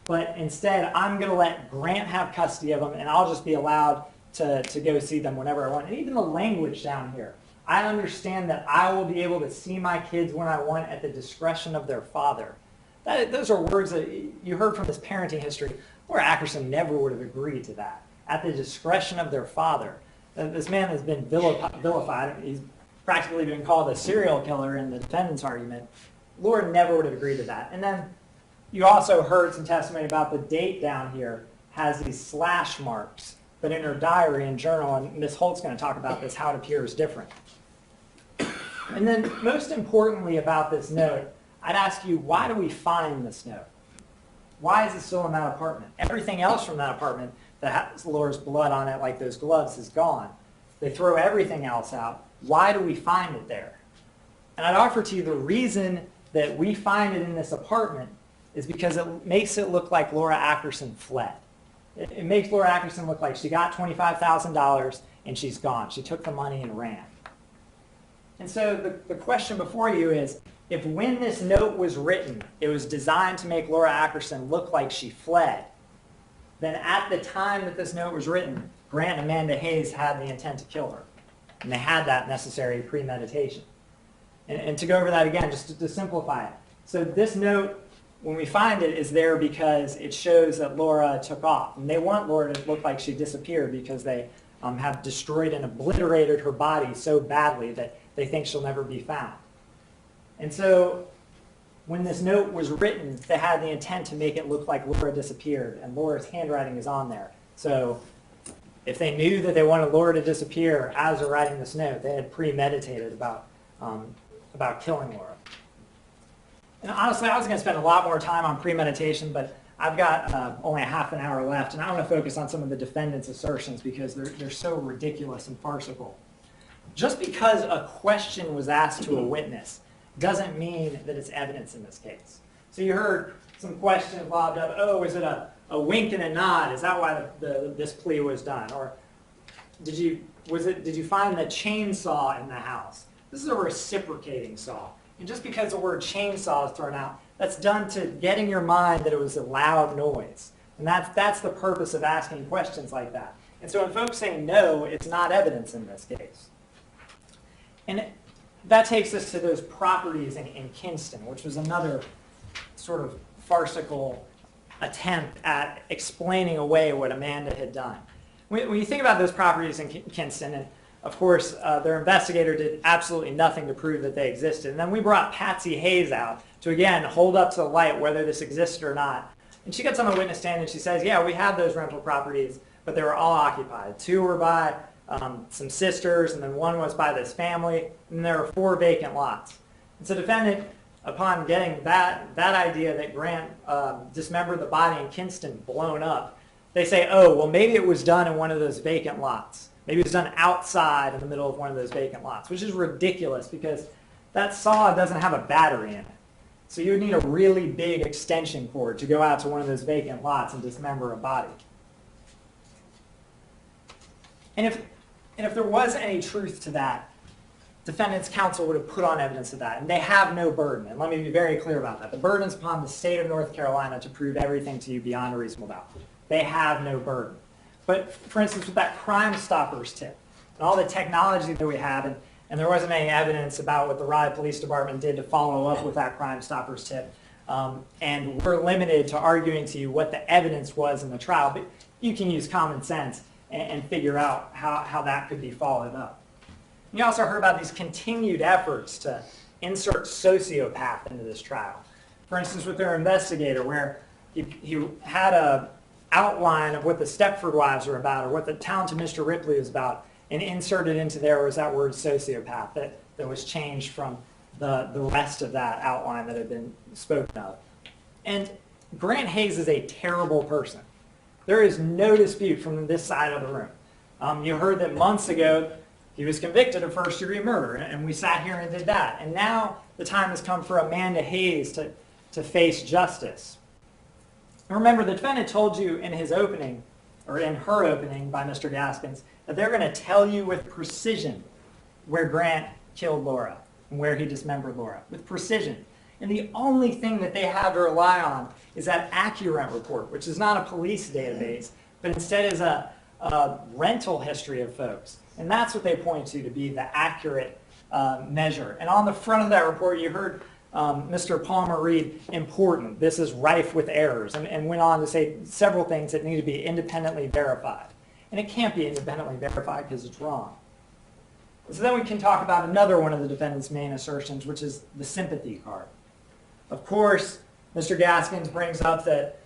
But instead, I'm going to let Grant have custody of them, and I'll just be allowed to go see them whenever I want. And even the language down here, I understand that I will be able to see my kids when I want at the discretion of their father. Those are words that you heard from this parenting history. Laura Ackerson never would have agreed to that. At the discretion of their father. This man has been vilified. He's practically been called a serial killer in the defendant's argument. Laura never would have agreed to that. And then you also heard some testimony about the date down here has these slash marks, but in her diary and journal, and Ms. Holt's going to talk about this, how it appears different. And then most importantly about this note, I'd ask you, why do we find this note? Why is it still in that apartment? Everything else from that apartment that has Laura's blood on it, like those gloves, is gone. They throw everything else out. Why do we find it there? And I'd offer to you the reason that we find it in this apartment is because it makes it look like Laura Ackerson fled. It makes Laura Ackerson look like she got $25,000 and she's gone. She took the money and ran. And so the question before you is, if when this note was written, it was designed to make Laura Ackerson look like she fled, then at the time that this note was written, Grant and Amanda Hayes had the intent to kill her. And they had that necessary premeditation. And to go over that again, just to simplify it. So this note, when we find it, is there because it shows that Laura took off. And they want Laura to look like she disappeared because they have destroyed and obliterated her body so badly that they think she'll never be found. And so when this note was written, they had the intent to make it look like Laura disappeared, and Laura's handwriting is on there. So if they knew that they wanted Laura to disappear as they're writing this note, they had premeditated about killing Laura. And honestly, I was going to spend a lot more time on premeditation, but I've got only a half an hour left, and I want to focus on some of the defendant's assertions because they're so ridiculous and farcical. Just because a question was asked to a witness doesn't mean that it's evidence in this case. So you heard some questions lobbed up. Oh, is it a wink and a nod? Is that why this plea was done? Or did you find the chainsaw in the house? This is a reciprocating saw. And just because the word chainsaw is thrown out, that's done to get in your mind that it was a loud noise. And that's the purpose of asking questions like that. And so when folks say no, it's not evidence in this case. And that takes us to those properties in Kinston, which was another sort of farcical attempt at explaining away what Amanda had done. When you think about those properties in Kinston, and of course their investigator did absolutely nothing to prove that they existed, and then we brought Patsy Hayes out to again hold up to the light whether this existed or not. And she gets on the witness stand and she says, yeah, we had those rental properties, but they were all occupied. 2 were by some sisters, and then 1 was by this family, and there are 4 vacant lots. And so the defendant, upon getting that idea that Grant dismembered the body in Kinston blown up, they say, oh, well, maybe it was done in one of those vacant lots. Maybe it was done outside in the middle of one of those vacant lots, which is ridiculous because that saw doesn't have a battery in it. So you would need a really big extension cord to go out to one of those vacant lots and dismember a body. And if there was any truth to that, defendant's counsel would have put on evidence of that. And they have no burden. And let me be very clear about that. The burden is upon the state of North Carolina to prove everything to you beyond a reasonable doubt. They have no burden. But for instance, with that Crime Stoppers tip and all the technology that we have, and there wasn't any evidence about what the Rye Police Department did to follow up with that Crime Stoppers tip. And we're limited to arguing to you what the evidence was in the trial. But you can use common sense and figure out how that could be followed up. You also heard about these continued efforts to insert sociopath into this trial. For instance, with their investigator, where he had an outline of what the Stepford Wives were about or what the Talented Mr. Ripley was about, and inserted into there was that word sociopath that was changed from the rest of that outline that had been spoken of. And Grant Hayes is a terrible person. There is no dispute from this side of the room. You heard that months ago he was convicted of first-degree murder, and we sat here and did that. And now the time has come for Amanda Hayes to face justice. And remember, the defendant told you in his opening, or in her opening by Mr. Gaskins, that they're going to tell you with precision where Grant killed Laura and where he dismembered Laura, with precision. And the only thing that they have to rely on is that Accurate report, which is not a police database, but instead is a rental history of folks. And that's what they point to be the accurate measure. And on the front of that report, you heard Mr. Palmer read, important, this is rife with errors, and went on to say several things that need to be independently verified. And it can't be independently verified because it's wrong. So then we can talk about another one of the defendant's main assertions, which is the sympathy card. Of course, Mr. Gaskins brings up that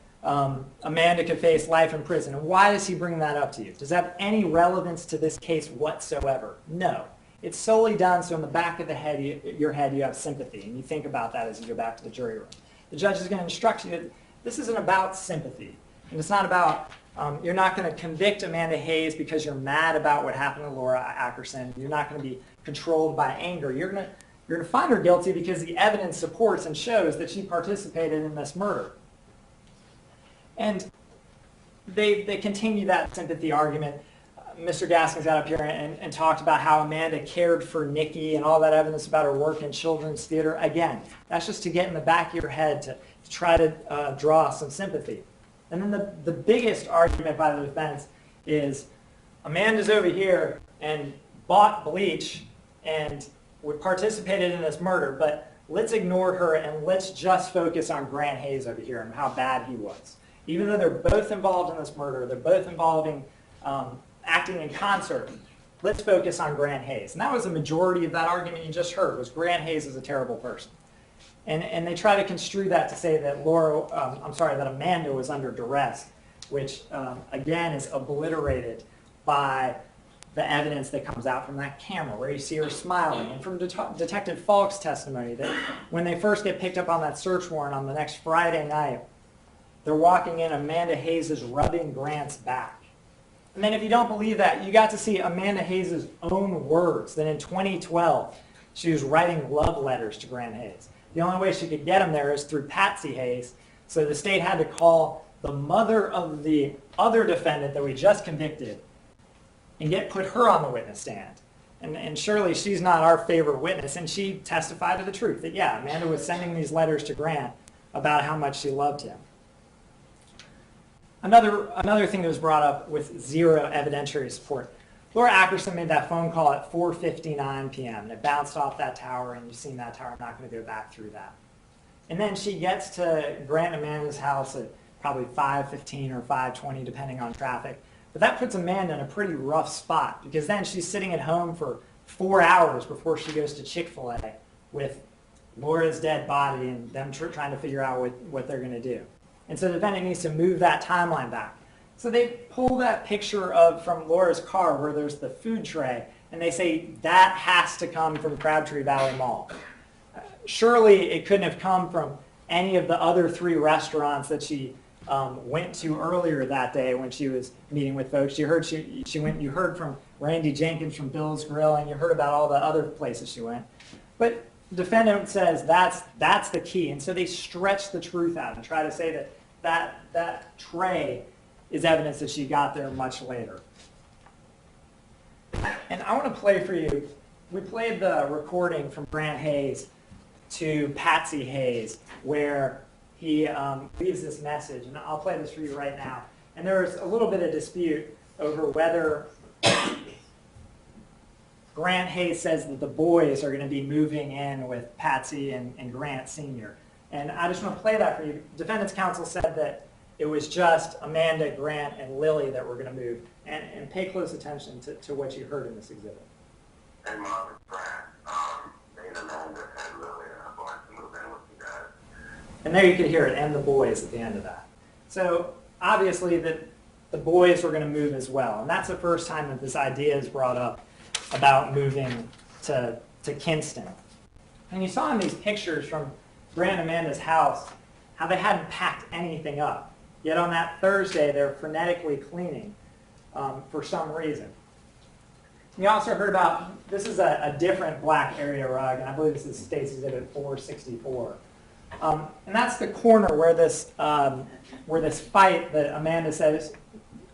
Amanda could face life in prison. And why does he bring that up to you? Does that have any relevance to this case whatsoever? No. It's solely done so in the back of your head you have sympathy, and you think about that as you go back to the jury room. The judge is going to instruct you that this isn't about sympathy, and it's not about, you're not going to convict Amanda Hayes because you're mad about what happened to Laura Ackerson. You're not going to be controlled by anger. You're going to find her guilty because the evidence supports and shows that she participated in this murder. And they continue that sympathy argument. Mr. Gaskins got up here and talked about how Amanda cared for Nikki and all that evidence about her work in children's theater. Again, that's just to get in the back of your head to try to draw some sympathy. And then the biggest argument by the defense is Amanda's over here and bought bleach and participated in this murder, but let's ignore her and let's just focus on Grant Hayes over here and how bad he was. Even though they're both involved in this murder, they're both involving acting in concert, let's focus on Grant Hayes. And that was the majority of that argument you just heard, was Grant Hayes is a terrible person. And they try to construe that to say that that Amanda was under duress, which again is obliterated by the evidence that comes out from that camera where you see her smiling. And from Detective Falk's testimony that when they first get picked up on that search warrant on the next Friday night, they're walking in, Amanda Hayes is rubbing Grant's back. And then if you don't believe that, you got to see Amanda Hayes' own words that in 2012 she was writing love letters to Grant Hayes. The only way she could get them there is through Patsy Hayes, so the state had to call the mother of the other defendant that we just convicted and put her on the witness stand. And surely she's not our favorite witness, and she testified to the truth that, yeah, Amanda was sending these letters to Grant about how much she loved him. Another thing that was brought up with zero evidentiary support, Laura Ackerson made that phone call at 4:59 p.m. and it bounced off that tower, and you've seen that tower. I'm not going to go back through that. And then she gets to Grant and Amanda's house at probably 5:15 or 5:20, depending on traffic. But that puts Amanda in a pretty rough spot, because then she's sitting at home for 4 hours before she goes to Chick-fil-A with Laura's dead body and them trying to figure out what they're going to do. And so the defendant needs to move that timeline back. So they pull that picture from Laura's car where there's the food tray, and they say that has to come from Crabtree Valley Mall. Surely it couldn't have come from any of the other 3 restaurants that she went to earlier that day when she was meeting with folks. You heard you heard from Randy Jenkins from Bill's Grill, and you heard about all the other places she went. But the defendant says that's the key, and so they stretch the truth out and try to say that tray is evidence that she got there much later. And I want to play for you, we played the recording from Grant Hayes to Patsy Hayes where he leaves this message, and I'll play this for you right now. And there was a little bit of dispute over whether Grant Hayes says that the boys are going to be moving in with Patsy and Grant Sr. And I just want to play that for you. Defendant's counsel said that it was just Amanda, Grant, and Lily that were going to move. And pay close attention to what you heard in this exhibit. Hey, Mom, it's Grant. Me and Amanda and Lily are going to move in with you guys. And there you could hear it, and the boys at the end of that. So obviously that the boys were going to move as well. And that's the first time that this idea is brought up about moving to Kinston. And you saw in these pictures from Grant and Amanda's house how they hadn't packed anything up. Yet on that Thursday, they're frenetically cleaning for some reason. You also heard about, this is a different black area rug, and I believe this is State's Exhibit 464. And that's the corner where this fight that Amanda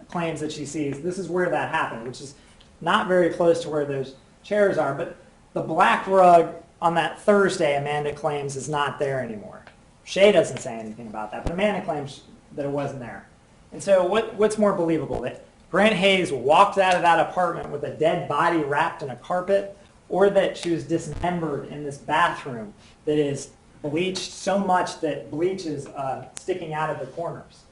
claims that she sees, this is where that happened, which is not very close to where those chairs are. But the black rug on that Thursday, Amanda claims, is not there anymore. Shay doesn't say anything about that, but Amanda claims that it wasn't there. And so what's more believable, that Grant Hayes walked out of that apartment with a dead body wrapped in a carpet, or that she was dismembered in this bathroom that is bleached so much that bleach is sticking out of the corners?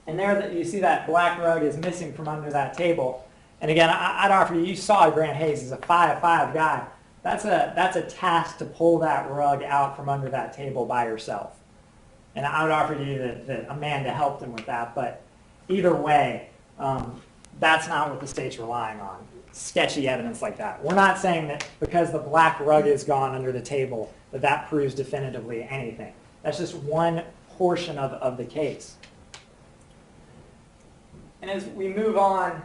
And there that you see that black rug is missing from under that table. And again, I'd offer you saw Grant Hayes as a 5'5" guy. That's a task to pull that rug out from under that table by yourself. And I would offer you that Amanda helped him with that, but either way, that's not what the state's relying on. Sketchy evidence like that. We're not saying that because the black rug is gone under the table that proves definitively anything. That's just one portion of the case. And as we move on,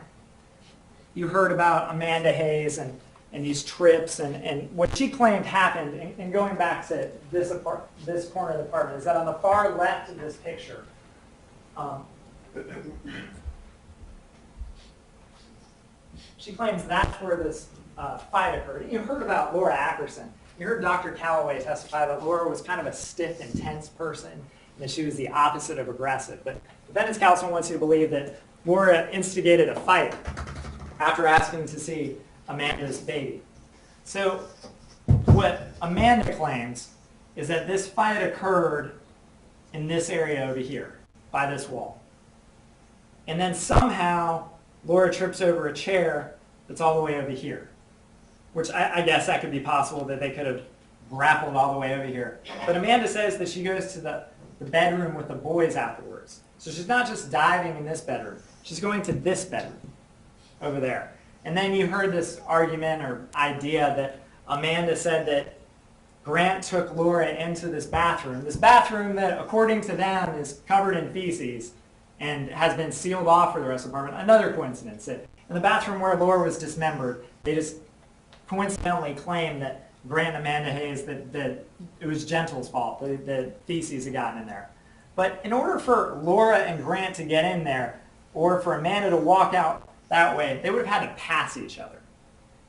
you heard about Amanda Hayes and these trips and what she claimed happened. And going back to this corner of the apartment, is that on the far left of this picture, she claims that's where this fight occurred. You heard about Laura Ackerson. You heard Dr. Calloway testify that Laura was kind of a stiff, intense person, and that she was the opposite of aggressive. But defense counsel wants you to believe that Laura instigated a fight after asking to see Amanda's baby. So what Amanda claims is that this fight occurred in this area over here, by this wall. And then somehow Laura trips over a chair that's all the way over here, which I guess that could be possible, that they could have grappled all the way over here. But Amanda says that she goes to the bedroom with the boys afterwards. So she's not just diving in this bedroom. She's going to this bedroom over there. And then you heard this argument or idea that Amanda said that Grant took Laura into this bathroom that, according to them, is covered in feces and has been sealed off for the rest of the apartment. Another coincidence. That in the bathroom where Laura was dismembered, they just coincidentally claimed that Grant and Amanda Hayes, that it was Gentle's fault, the feces had gotten in there. But in order for Laura and Grant to get in there, or for Amanda to walk out that way, they would have had to pass each other.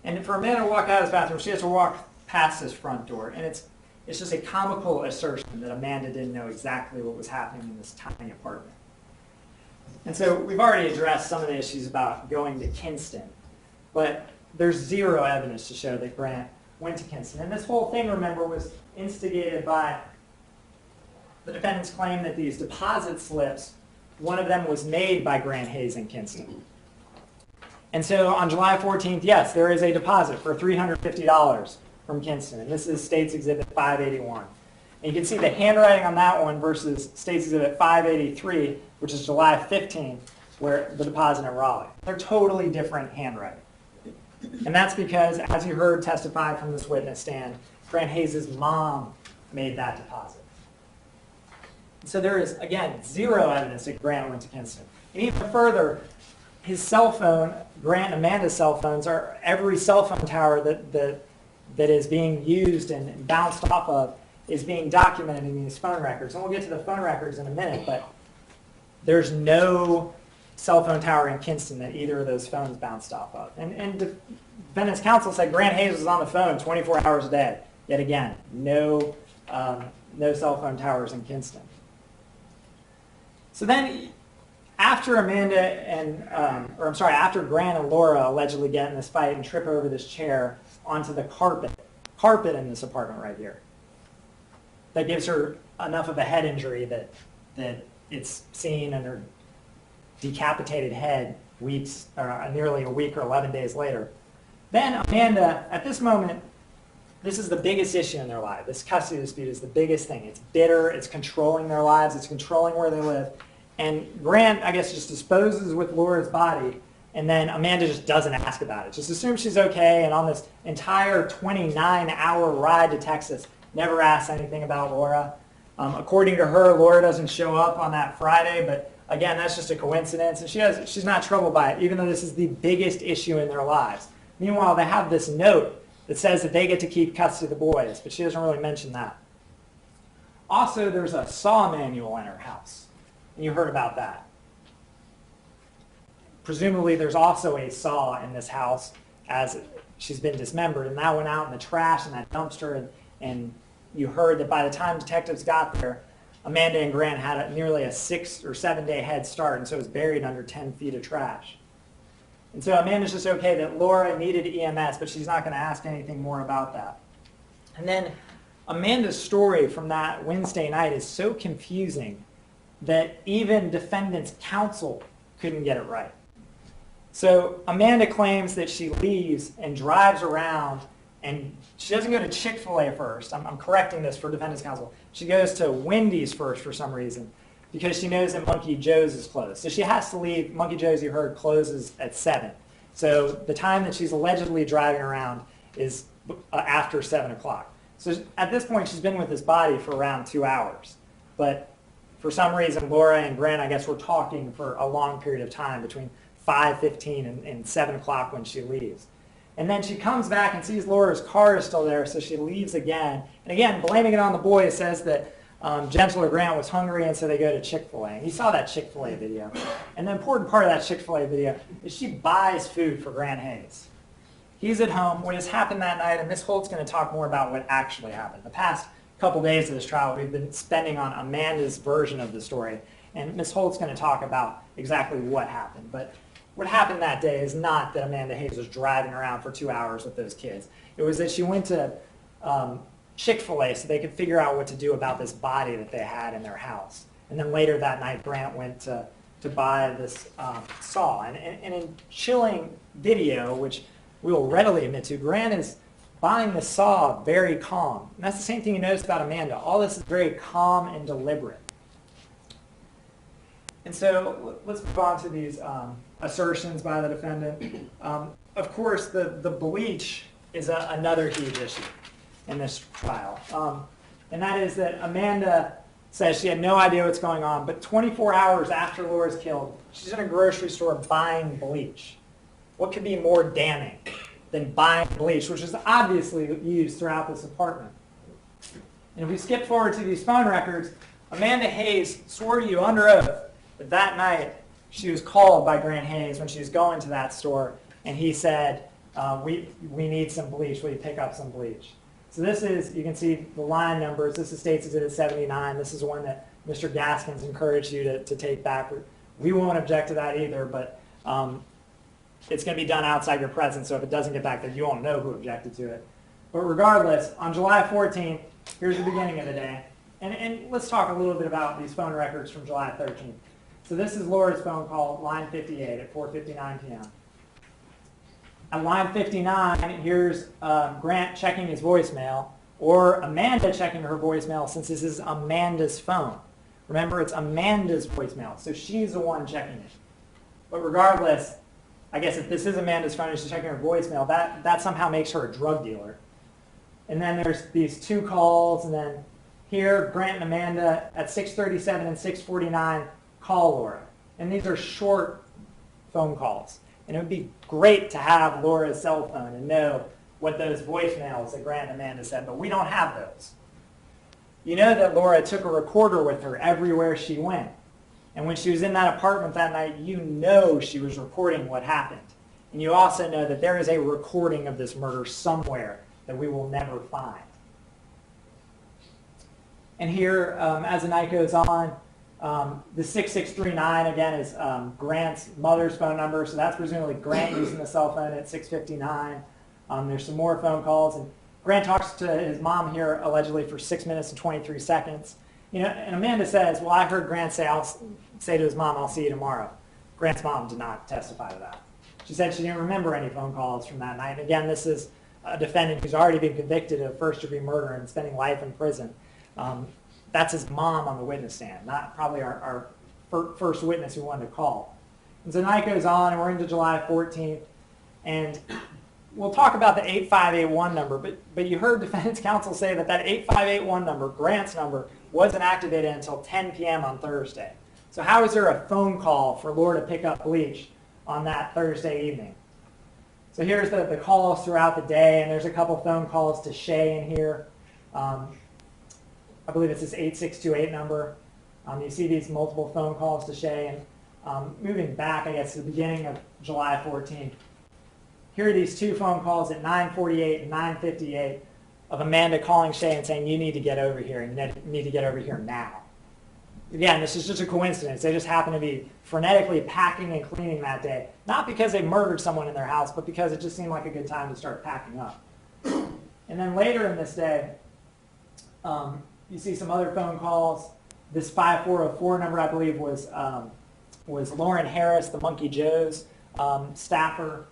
And for Amanda to walk out of this bathroom, she has to walk past this front door. And it's just a comical assertion that Amanda didn't know exactly what was happening in this tiny apartment. And so we've already addressed some of the issues about going to Kinston, but there's zero evidence to show that Grant went to Kinston. And this whole thing, remember, was instigated by the defendant's claim that these deposit slips, one of them was made by Grant Hayes in Kinston. And so on July 14th, yes, there is a deposit for $350 from Kinston. And this is State's Exhibit 581. And you can see the handwriting on that one versus State's Exhibit 583, which is July 15th, where the deposit in Raleigh. They're totally different handwriting. And that's because, as you heard testified from this witness stand, Grant Hayes' mom made that deposit. So there is, again, zero evidence that Grant went to Kinston. And even further, his cell phone, Grant and Amanda's cell phones, are every cell phone tower that is being used and bounced off of is being documented in these phone records. And we'll get to the phone records in a minute, but there's no cell phone tower in Kinston that either of those phones bounced off of. And defendant's counsel said Grant Hayes was on the phone 24 hours a day. Yet again, no cell phone towers in Kinston. So then, after after Grant and Laura allegedly get in this fight and trip over this chair onto the carpet in this apartment right here, that gives her enough of a head injury that it's seen in her decapitated head nearly a week or 11 days later. Then Amanda, at this moment, this is the biggest issue in their life. This custody dispute is the biggest thing. It's bitter, it's controlling their lives, it's controlling where they live. And Grant, I guess, just disposes with Laura's body, and then Amanda just doesn't ask about it. Just assumes she's okay, and on this entire 29-hour ride to Texas, never asks anything about Laura. According to her, Laura doesn't show up on that Friday, but again, that's just a coincidence, and she's not troubled by it, even though this is the biggest issue in their lives. Meanwhile, they have this note that says that they get to keep custody of the boys, but she doesn't really mention that. Also, there's a saw manual in her house, and you heard about that. Presumably, there's also a saw in this house as she's been dismembered, and that went out in the trash in that dumpster, and you heard that by the time detectives got there, Amanda and Grant had nearly a 6 or 7 day head start, and so it was buried under 10 feet of trash. And so Amanda's just okay that Laura needed EMS, but she's not going to ask anything more about that. And then Amanda's story from that Wednesday night is so confusing that even defendant's counsel couldn't get it right. So Amanda claims that she leaves and drives around, and she doesn't go to Chick-fil-A first. I'm correcting this for defendant's counsel. She goes to Wendy's first for some reason because she knows that Monkey Joe's is closed. So she has to leave. Monkey Joe's, you heard, closes at 7. So the time that she's allegedly driving around is after 7 o'clock. So at this point, she's been with this body for around 2 hours. But for some reason, Laura and Grant, I guess, were talking for a long period of time between 5:15 and 7 o'clock when she leaves. And then she comes back and sees Laura's car is still there, so she leaves again. And again, blaming it on the boys, says that Gentler Grant was hungry, and so they go to Chick-fil-A. You saw that Chick-fil-A video. And the important part of that Chick-fil-A video is she buys food for Grant Hayes. He's at home. What has happened that night, and Ms. Holt's going to talk more about what actually happened. The past couple days of this trial, we've been spending on Amanda's version of the story, and Ms. Holt's going to talk about exactly what happened. But what happened that day is not that Amanda Hayes was driving around for 2 hours with those kids. It was that she went to Chick-fil-A so they could figure out what to do about this body that they had in their house. And then later that night, Grant went to buy this saw. And in chilling video, which we will readily admit to, Grant is buying the saw very calm. And that's the same thing you notice about Amanda. All this is very calm and deliberate. And so let's move on to these assertions by the defendant. Of course, the bleach is another huge issue in this trial. And that is that Amanda says she had no idea what's going on, but 24 hours after Laura's killed, she's in a grocery store buying bleach. What could be more damning than buying bleach, which is obviously used throughout this apartment? And if we skip forward to these phone records, Amanda Hayes swore to you under oath that night she was called by Grant Hayes when she was going to that store, and he said, we need some bleach. Will you pick up some bleach? So this is, you can see the line numbers. This is State's Exhibit 79. This is one that Mr. Gaskins encouraged you to take back. We won't object to that either, but it's going to be done outside your presence, so if it doesn't get back there, you won't know who objected to it. But regardless, on July 14th, here's the beginning of the day. And let's talk a little bit about these phone records from July 13th. So this is Laura's phone call, line 58 at 4:59 p.m. At line 59, here's Grant checking his voicemail, or Amanda checking her voicemail, since this is Amanda's phone. Remember, it's Amanda's voicemail, so she's the one checking it. But regardless, I guess if this is Amanda's phone and she's checking her voicemail, that somehow makes her a drug dealer. And then there's these two calls, and then here, Grant and Amanda at 6:37 and 6:49 call Laura. And these are short phone calls. And it would be great to have Laura's cell phone and know what those voicemails that Grant and Amanda said, but we don't have those. You know that Laura took a recorder with her everywhere she went. And when she was in that apartment that night, you know she was recording what happened. And you also know that there is a recording of this murder somewhere that we will never find. And here, as the night goes on, the 6639, again, is Grant's mother's phone number, so that's presumably Grant using the cell phone at 6:59. There's some more phone calls, and Grant talks to his mom here allegedly for 6 minutes and 23 seconds. You know, and Amanda says, well, I heard Grant say to his mom, I'll see you tomorrow. Grant's mom did not testify to that. She said she didn't remember any phone calls from that night. And again, this is a defendant who's already been convicted of first-degree murder and spending life in prison. That's his mom on the witness stand, not probably our first witness we wanted to call. And so the night goes on, and we're into July 14th, and we'll talk about the 8581 number, but you heard defense counsel say that 8581 number, Grant's number, wasn't activated until 10 p.m. on Thursday. So how is there a phone call for Laura to pick up bleach on that Thursday evening? So here's the calls throughout the day, and there's a couple phone calls to Shay in here. I believe it's this 8628 number. You see these multiple phone calls to Shay, and moving back, I guess, to the beginning of July 14th, here are these two phone calls at 9:48 and 9:58 of Amanda calling Shay and saying, you need to get over here, and you need to get over here now. Again, this is just a coincidence. They just happen to be frenetically packing and cleaning that day. Not because they murdered someone in their house, but because it just seemed like a good time to start packing up. And then later in this day, you see some other phone calls. This 5404 number, I believe, was Lauren Harris, the Monkey Joe's staffer.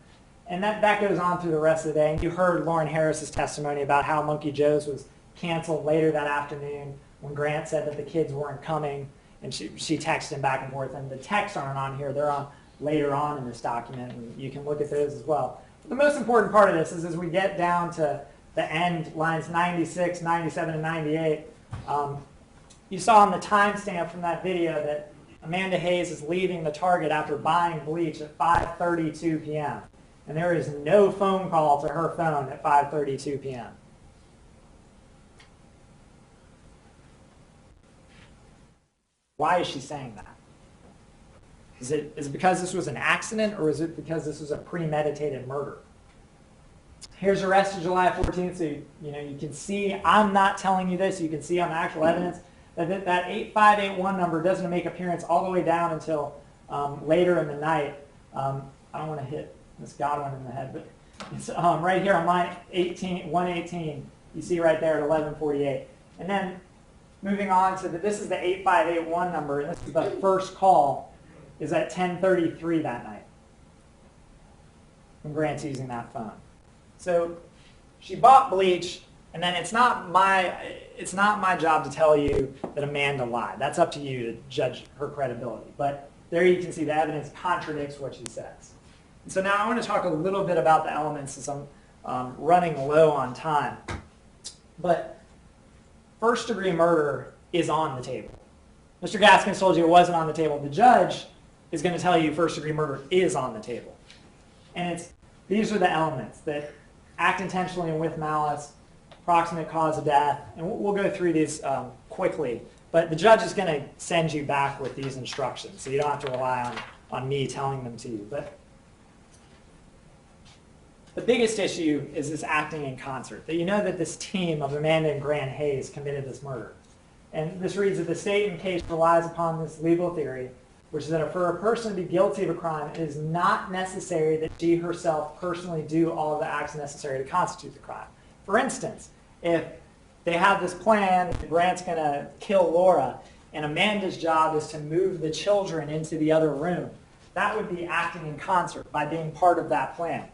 And that goes on through the rest of the day. And you heard Lauren Harris's testimony about how Monkey Joe's was canceled later that afternoon when Grant said that the kids weren't coming, and she texted him back and forth. And the texts aren't on here. They're on later on in this document, and you can look at those as well. But the most important part of this is as we get down to the end, lines 96, 97, and 98, you saw on the timestamp from that video that Amanda Hayes is leaving the Target after buying bleach at 5:32 p.m. And there is no phone call to her phone at 5:32 p.m. Why is she saying that? Is it because this was an accident, or is it because this was a premeditated murder? Here's the rest of July 14th, so you can see, I'm not telling you this, you can see on the actual evidence that 8581 number doesn't make appearance all the way down until later in the night. I don't want to hit Miss Godwin in the head, but it's right here on line 118, you see right there at 11:48. And then moving on to this is the 8581 number, and this is the first call, is at 10:33 that night when Grant's using that phone. So she bought bleach, and then it's not my job to tell you that Amanda lied. That's up to you to judge her credibility. But there you can see the evidence contradicts what she says. And so now I want to talk a little bit about the elements since I'm running low on time. But first-degree murder is on the table. Mr. Gaskins told you it wasn't on the table. The judge is going to tell you first-degree murder is on the table. And these are the elements that act intentionally and with malice, proximate cause of death, and we'll go through these quickly. But the judge is going to send you back with these instructions, so you don't have to rely on me telling them to you. But the biggest issue is this acting in concert, that you know that this team of Amanda and Grant Hayes committed this murder. And this reads that the state in case relies upon this legal theory, which is that for a person to be guilty of a crime, it is not necessary that she herself personally do all of the acts necessary to constitute the crime. For instance, if they have this plan, Grant's going to kill Laura, and Amanda's job is to move the children into the other room, that would be acting in concert by being part of that plan.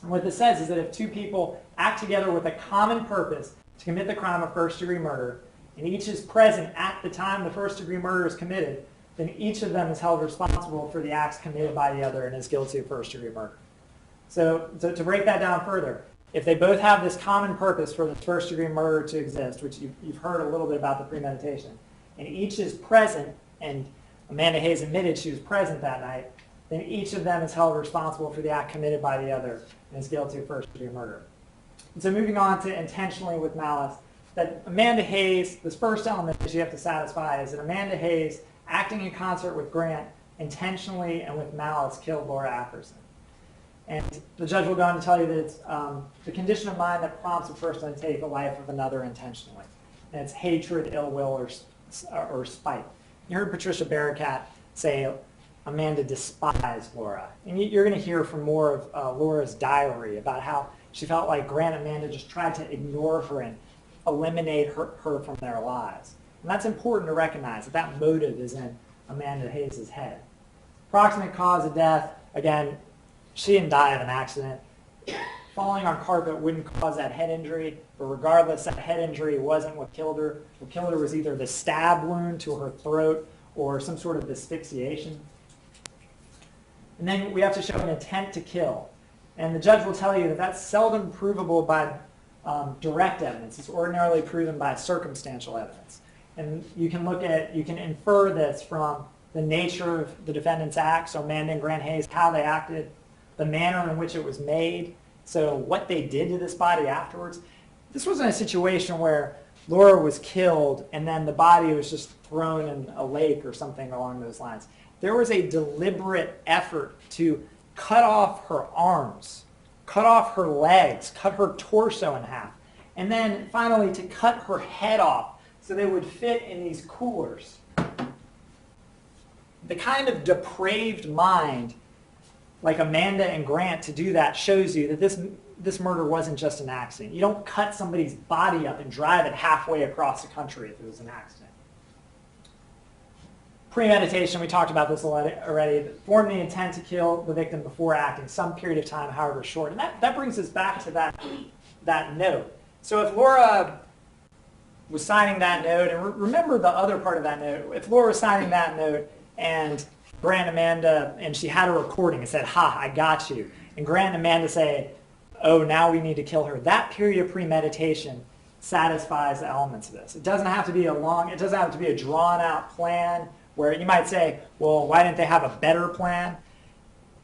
And what this says is that if two people act together with a common purpose to commit the crime of first-degree murder, and each is present at the time the first-degree murder is committed, then each of them is held responsible for the acts committed by the other and is guilty of first-degree murder. So to break that down further, if they both have this common purpose for the first-degree murder to exist, which you've heard a little bit about the premeditation, and each is present, and Amanda Hayes admitted she was present that night, then each of them is held responsible for the act committed by the other and is guilty of first-degree murder. And so moving on to intentionally with malice, that Amanda Hayes, this first element that you have to satisfy is that Amanda Hayes, acting in concert with Grant, intentionally and with malice killed Laura Ackerson. And the judge will go on to tell you that it's the condition of mind that prompts a person to take the life of another intentionally. And it's hatred, ill will, or spite. You heard Patricia Barracat say Amanda despised Laura. And you're going to hear from more of Laura's diary about how she felt like Grant and Amanda just tried to ignore her and eliminate her from their lives. And that's important to recognize, that motive is in Amanda Hayes' head. Proximate cause of death, again, she didn't die of an accident. Falling on carpet wouldn't cause that head injury, but regardless, that head injury wasn't what killed her. What killed her was either the stab wound to her throat or some sort of asphyxiation. And then we have to show an intent to kill. And the judge will tell you that that's seldom provable by direct evidence. It's ordinarily proven by circumstantial evidence. And you can infer this from the nature of the defendant's acts, so Amanda and Grant Hayes, how they acted, the manner in which it was made, so what they did to this body afterwards. This wasn't a situation where Laura was killed and then the body was just thrown in a lake or something along those lines. There was a deliberate effort to cut off her arms, cut off her legs, cut her torso in half, and then finally to cut her head off so they would fit in these coolers. The kind of depraved mind like Amanda and Grant to do that shows you that this murder wasn't just an accident. You don't cut somebody's body up and drive it halfway across the country if it was an accident. Premeditation, we talked about this already, form the intent to kill the victim before acting, some period of time, however short. And that brings us back to that note. So if Laura was signing that note, and remember the other part of that note, if Laura was signing that note and Grant and Amanda, and she had a recording and said, "Ha, I got you," and Grant and Amanda say, "Oh, now we need to kill her," that period of premeditation satisfies the elements of this. It doesn't have to be it doesn't have to be a drawn out plan where you might say, well, why didn't they have a better plan?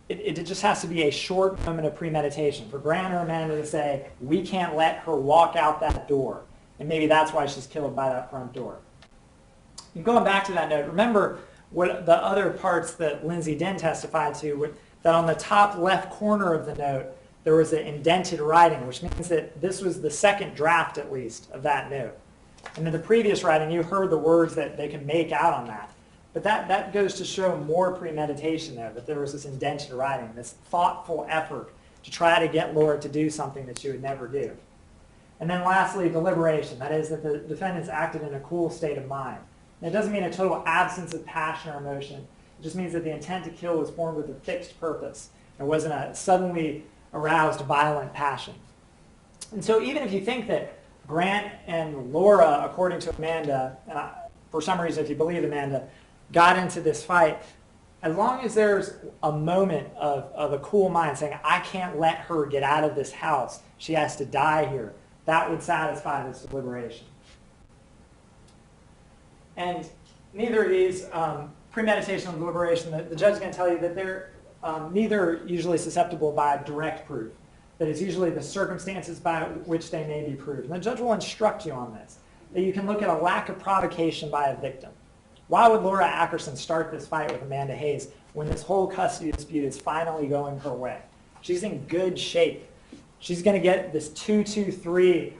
It just has to be a short moment of premeditation for Grant or Amanda to say, we can't let her walk out that door. And maybe that's why she's killed by that front door. And going back to that note, remember what the other parts that Lindsay Dinn testified to, that on the top left corner of the note, there was an indented writing, which means that this was the second draft, at least, of that note. And in the previous writing, you heard the words that they can make out on that. But that goes to show more premeditation there, that there was this indented writing, this thoughtful effort to try to get Laura to do something that she would never do. And then lastly, deliberation. That is that the defendants acted in a cool state of mind. And it doesn't mean a total absence of passion or emotion. It just means that the intent to kill was formed with a fixed purpose. It wasn't a suddenly aroused violent passion. And so even if you think that Grant and Laura, according to Amanda, and for some reason if you believe Amanda, got into this fight, as long as there's a moment of a cool mind saying, I can't let her get out of this house, she has to die here, that would satisfy this deliberation. And neither of these, premeditation and deliberation, the judge is going to tell you that they're neither usually susceptible by direct proof. That it's usually the circumstances by which they may be proved. And the judge will instruct you on this, that you can look at a lack of provocation by a victim. Why would Laura Ackerson start this fight with Amanda Hayes when this whole custody dispute is finally going her way? She's in good shape. She's going to get this 2-2-3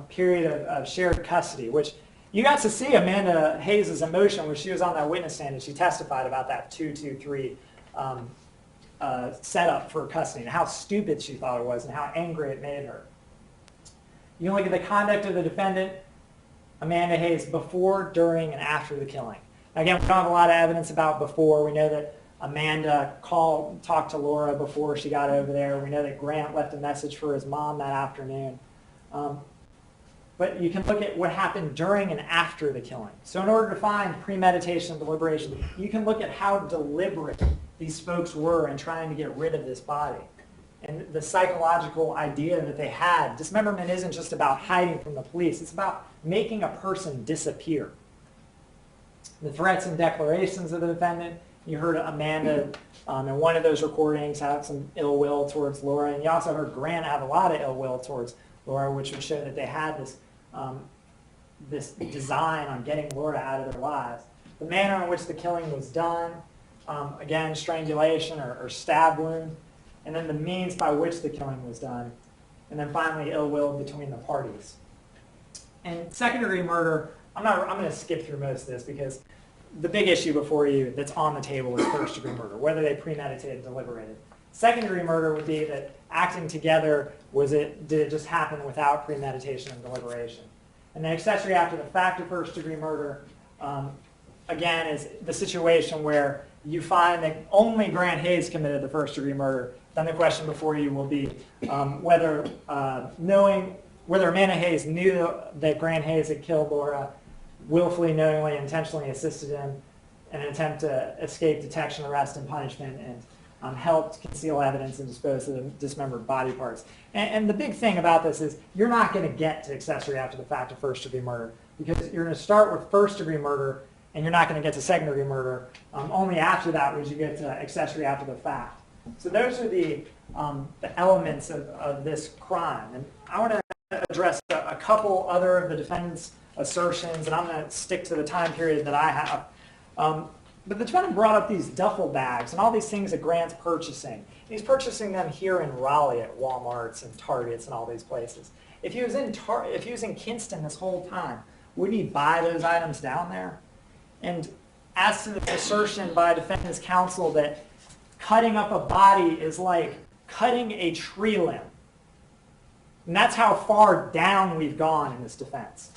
period of shared custody, which you got to see Amanda Hayes' emotion when she was on that witness stand and she testified about that 2-2-3 setup for custody and how stupid she thought it was and how angry it made her. You can look at the conduct of the defendant, Amanda Hayes, before, during, and after the killing. Again, we don't have a lot of evidence about before. We know that Amanda talked to Laura before she got over there. We know that Grant left a message for his mom that afternoon. But you can look at what happened during and after the killing. So in order to find premeditation and deliberation, you can look at how deliberate these folks were in trying to get rid of this body. And the psychological idea that they had. Dismemberment isn't just about hiding from the police. It's about making a person disappear. The threats and declarations of the defendant, you heard Amanda in one of those recordings have some ill will towards Laura, and you also heard Grant have a lot of ill will towards Laura, which would show that they had this design on getting Laura out of their lives. The manner in which the killing was done, again, strangulation or stab wound, and then the means by which the killing was done, and then finally ill will between the parties. And second-degree murder, I'm going to skip through most of this because the big issue before you that's on the table is first-degree murder, whether they premeditated and deliberated. Second-degree murder would be that acting together, did it just happen without premeditation and deliberation? And then accessory after the fact of first-degree murder, again, is the situation where you find that only Grant Hayes committed the first-degree murder. Then the question before you will be whether Amanda Hayes knew that Grant Hayes had killed Laura, willfully, knowingly, intentionally assisted him, in an attempt to escape detection, arrest, and punishment, and helped conceal evidence and dispose of the dismembered body parts. And the big thing about this is you're not going to get to accessory after the fact of first-degree murder, because you're going to start with first-degree murder, and you're not going to get to second-degree murder. Only after that would you get to accessory after the fact. So those are the elements of this crime. And I want to address a couple other of the defendant's assertions, and I'm going to stick to the time period that I have. But the defendant brought up these duffel bags and all these things that Grant's purchasing. He's purchasing them here in Raleigh at Walmarts and Targets and all these places. If he was in Kinston this whole time, wouldn't he buy those items down there? And as to the assertion by defendant's counsel that cutting up a body is like cutting a tree limb, and that's how far down we've gone in this defense.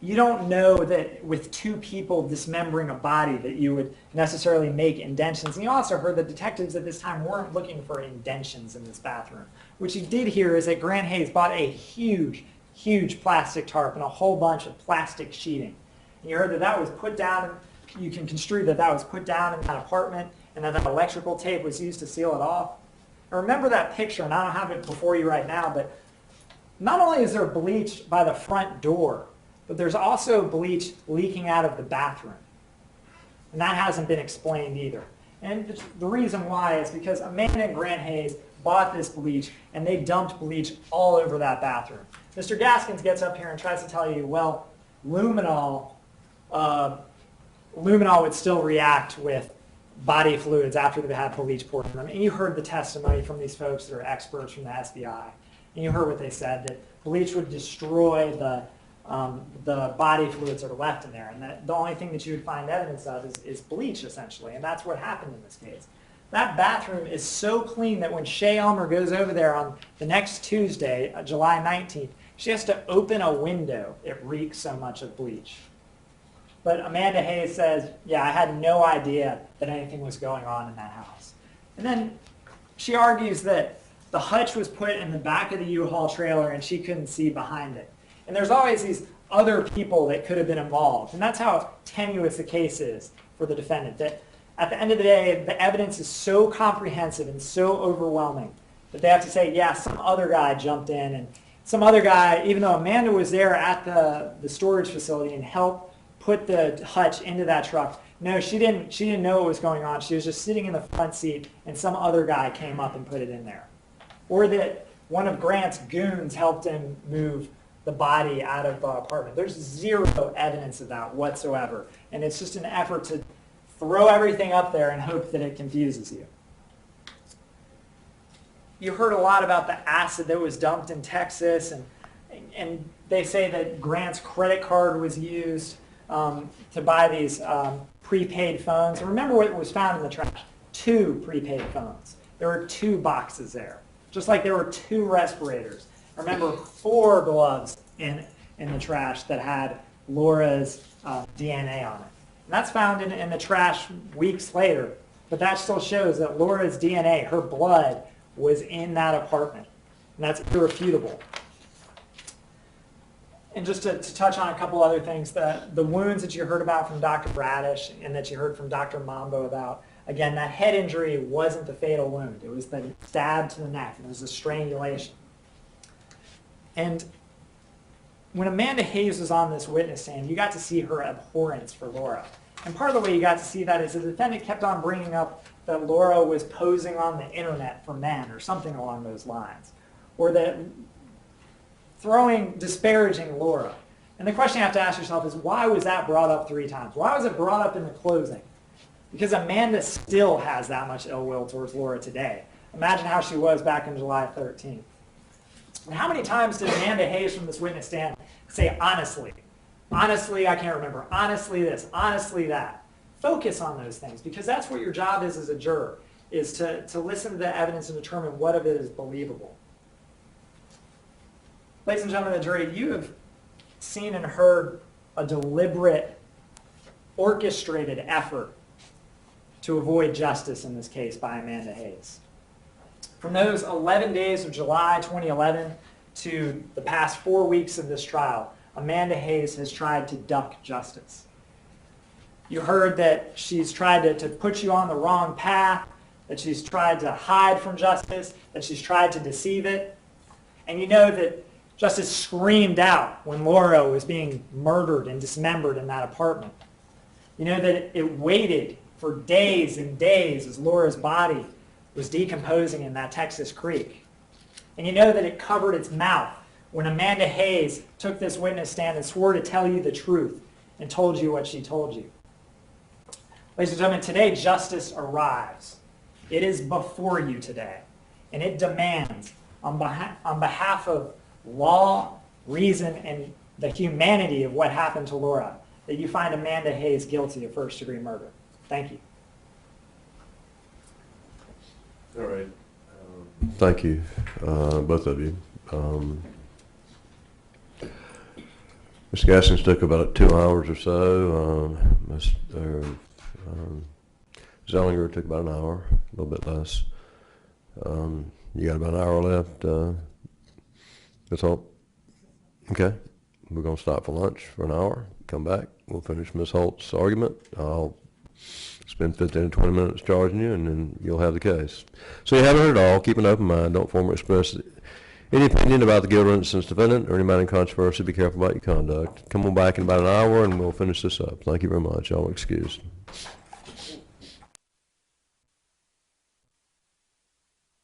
You don't know that with two people dismembering a body that you would necessarily make indentions. And you also heard that detectives at this time weren't looking for indentions in this bathroom. What you did hear is that Grant Hayes bought a huge, huge plastic tarp and a whole bunch of plastic sheeting. And you heard that that was put down, you can construe that that was put down in that apartment, and that that electrical tape was used to seal it off. And remember that picture, and I don't have it before you right now, but not only is there bleach by the front door, but there's also bleach leaking out of the bathroom. And that hasn't been explained either. And the reason why is because Amanda and Grant Hayes bought this bleach, and they dumped bleach all over that bathroom. Mr. Gaskins gets up here and tries to tell you, well, luminol would still react with body fluids after they've had bleach poured in them. And you heard the testimony from these folks that are experts from the SBI. And you heard what they said, that bleach would destroy the body fluids that are left in there. And that the only thing that you would find evidence of is bleach, essentially. And that's what happened in this case. That bathroom is so clean that when Shay Elmer goes over there on the next Tuesday, July 19th, she has to open a window. It reeks so much of bleach. But Amanda Hayes says, yeah, I had no idea that anything was going on in that house. And then she argues that the hutch was put in the back of the U-Haul trailer and she couldn't see behind it. And there's always these other people that could have been involved. And that's how tenuous the case is for the defendant. That at the end of the day, the evidence is so comprehensive and so overwhelming that they have to say, yeah, some other guy jumped in, and some other guy, even though Amanda was there at the storage facility and helped put the hutch into that truck, no, she didn't know what was going on. She was just sitting in the front seat, and some other guy came up and put it in there. Or that one of Grant's goons helped him move the body out of the apartment. There's zero evidence of that whatsoever. And it's just an effort to throw everything up there and hope that it confuses you. You heard a lot about the acid that was dumped in Texas, and they say that Grant's credit card was used to buy these prepaid phones. And remember what was found in the trash? 2 prepaid phones. There were 2 boxes there, just like there were 2 respirators. Remember, 4 gloves in the trash that had Laura's DNA on it. And that's found in the trash weeks later, but that still shows that Laura's DNA, her blood, was in that apartment. And that's irrefutable. And just to touch on a couple other things, the wounds that you heard about from Dr. Bradish and that you heard from Dr. Mambo about, again, that head injury wasn't the fatal wound. It was the stab to the neck, and it was a strangulation. And when Amanda Hayes was on this witness stand, you got to see her abhorrence for Laura. And part of the way you got to see that is the defendant kept on bringing up that Laura was posing on the internet for men or something along those lines. Or that disparaging Laura. And the question you have to ask yourself is, why was that brought up 3 times? Why was it brought up in the closing? Because Amanda still has that much ill will towards Laura today. Imagine how she was back on July 13th. And how many times did Amanda Hayes from this witness stand say, honestly? Honestly, I can't remember. Honestly this. Honestly that. Focus on those things, because that's what your job is as a juror, is to listen to the evidence and determine what of it is believable. Ladies and gentlemen of the jury, you have seen and heard a deliberate, orchestrated effort to avoid justice in this case by Amanda Hayes. From those 11 days of July 2011 to the past 4 weeks of this trial, Amanda Hayes has tried to duck justice. You heard that she's tried to put you on the wrong path, that she's tried to hide from justice, that she's tried to deceive it. And you know that justice screamed out when Laura was being murdered and dismembered in that apartment. You know that it waited for days and days as Laura's body was decomposing in that Texas creek. And you know that it covered its mouth when Amanda Hayes took this witness stand and swore to tell you the truth and told you what she told you. Ladies and gentlemen, today justice arrives. It is before you today, and it demands, on behalf of law, reason, and the humanity of what happened to Laura, that you find Amanda Hayes guilty of first-degree murder. Thank you. All right. Thank you, both of you. Mr. Gaskins took about 2 hours or so. Mr. Zellinger took about an hour, a little bit less. You got about an hour left. That's all. Okay. We're going to stop for lunch for an hour, come back. We'll finish Ms. Holt's argument. I'll spend 15 to 20 minutes charging you, and then you'll have the case. So you haven't heard it all. Keep an open mind. Don't form or express any opinion about the guilt or innocence defendant or any matter in controversy. Be careful about your conduct. Come on back in about an hour, and we'll finish this up. Thank you very much. Y'all are excused.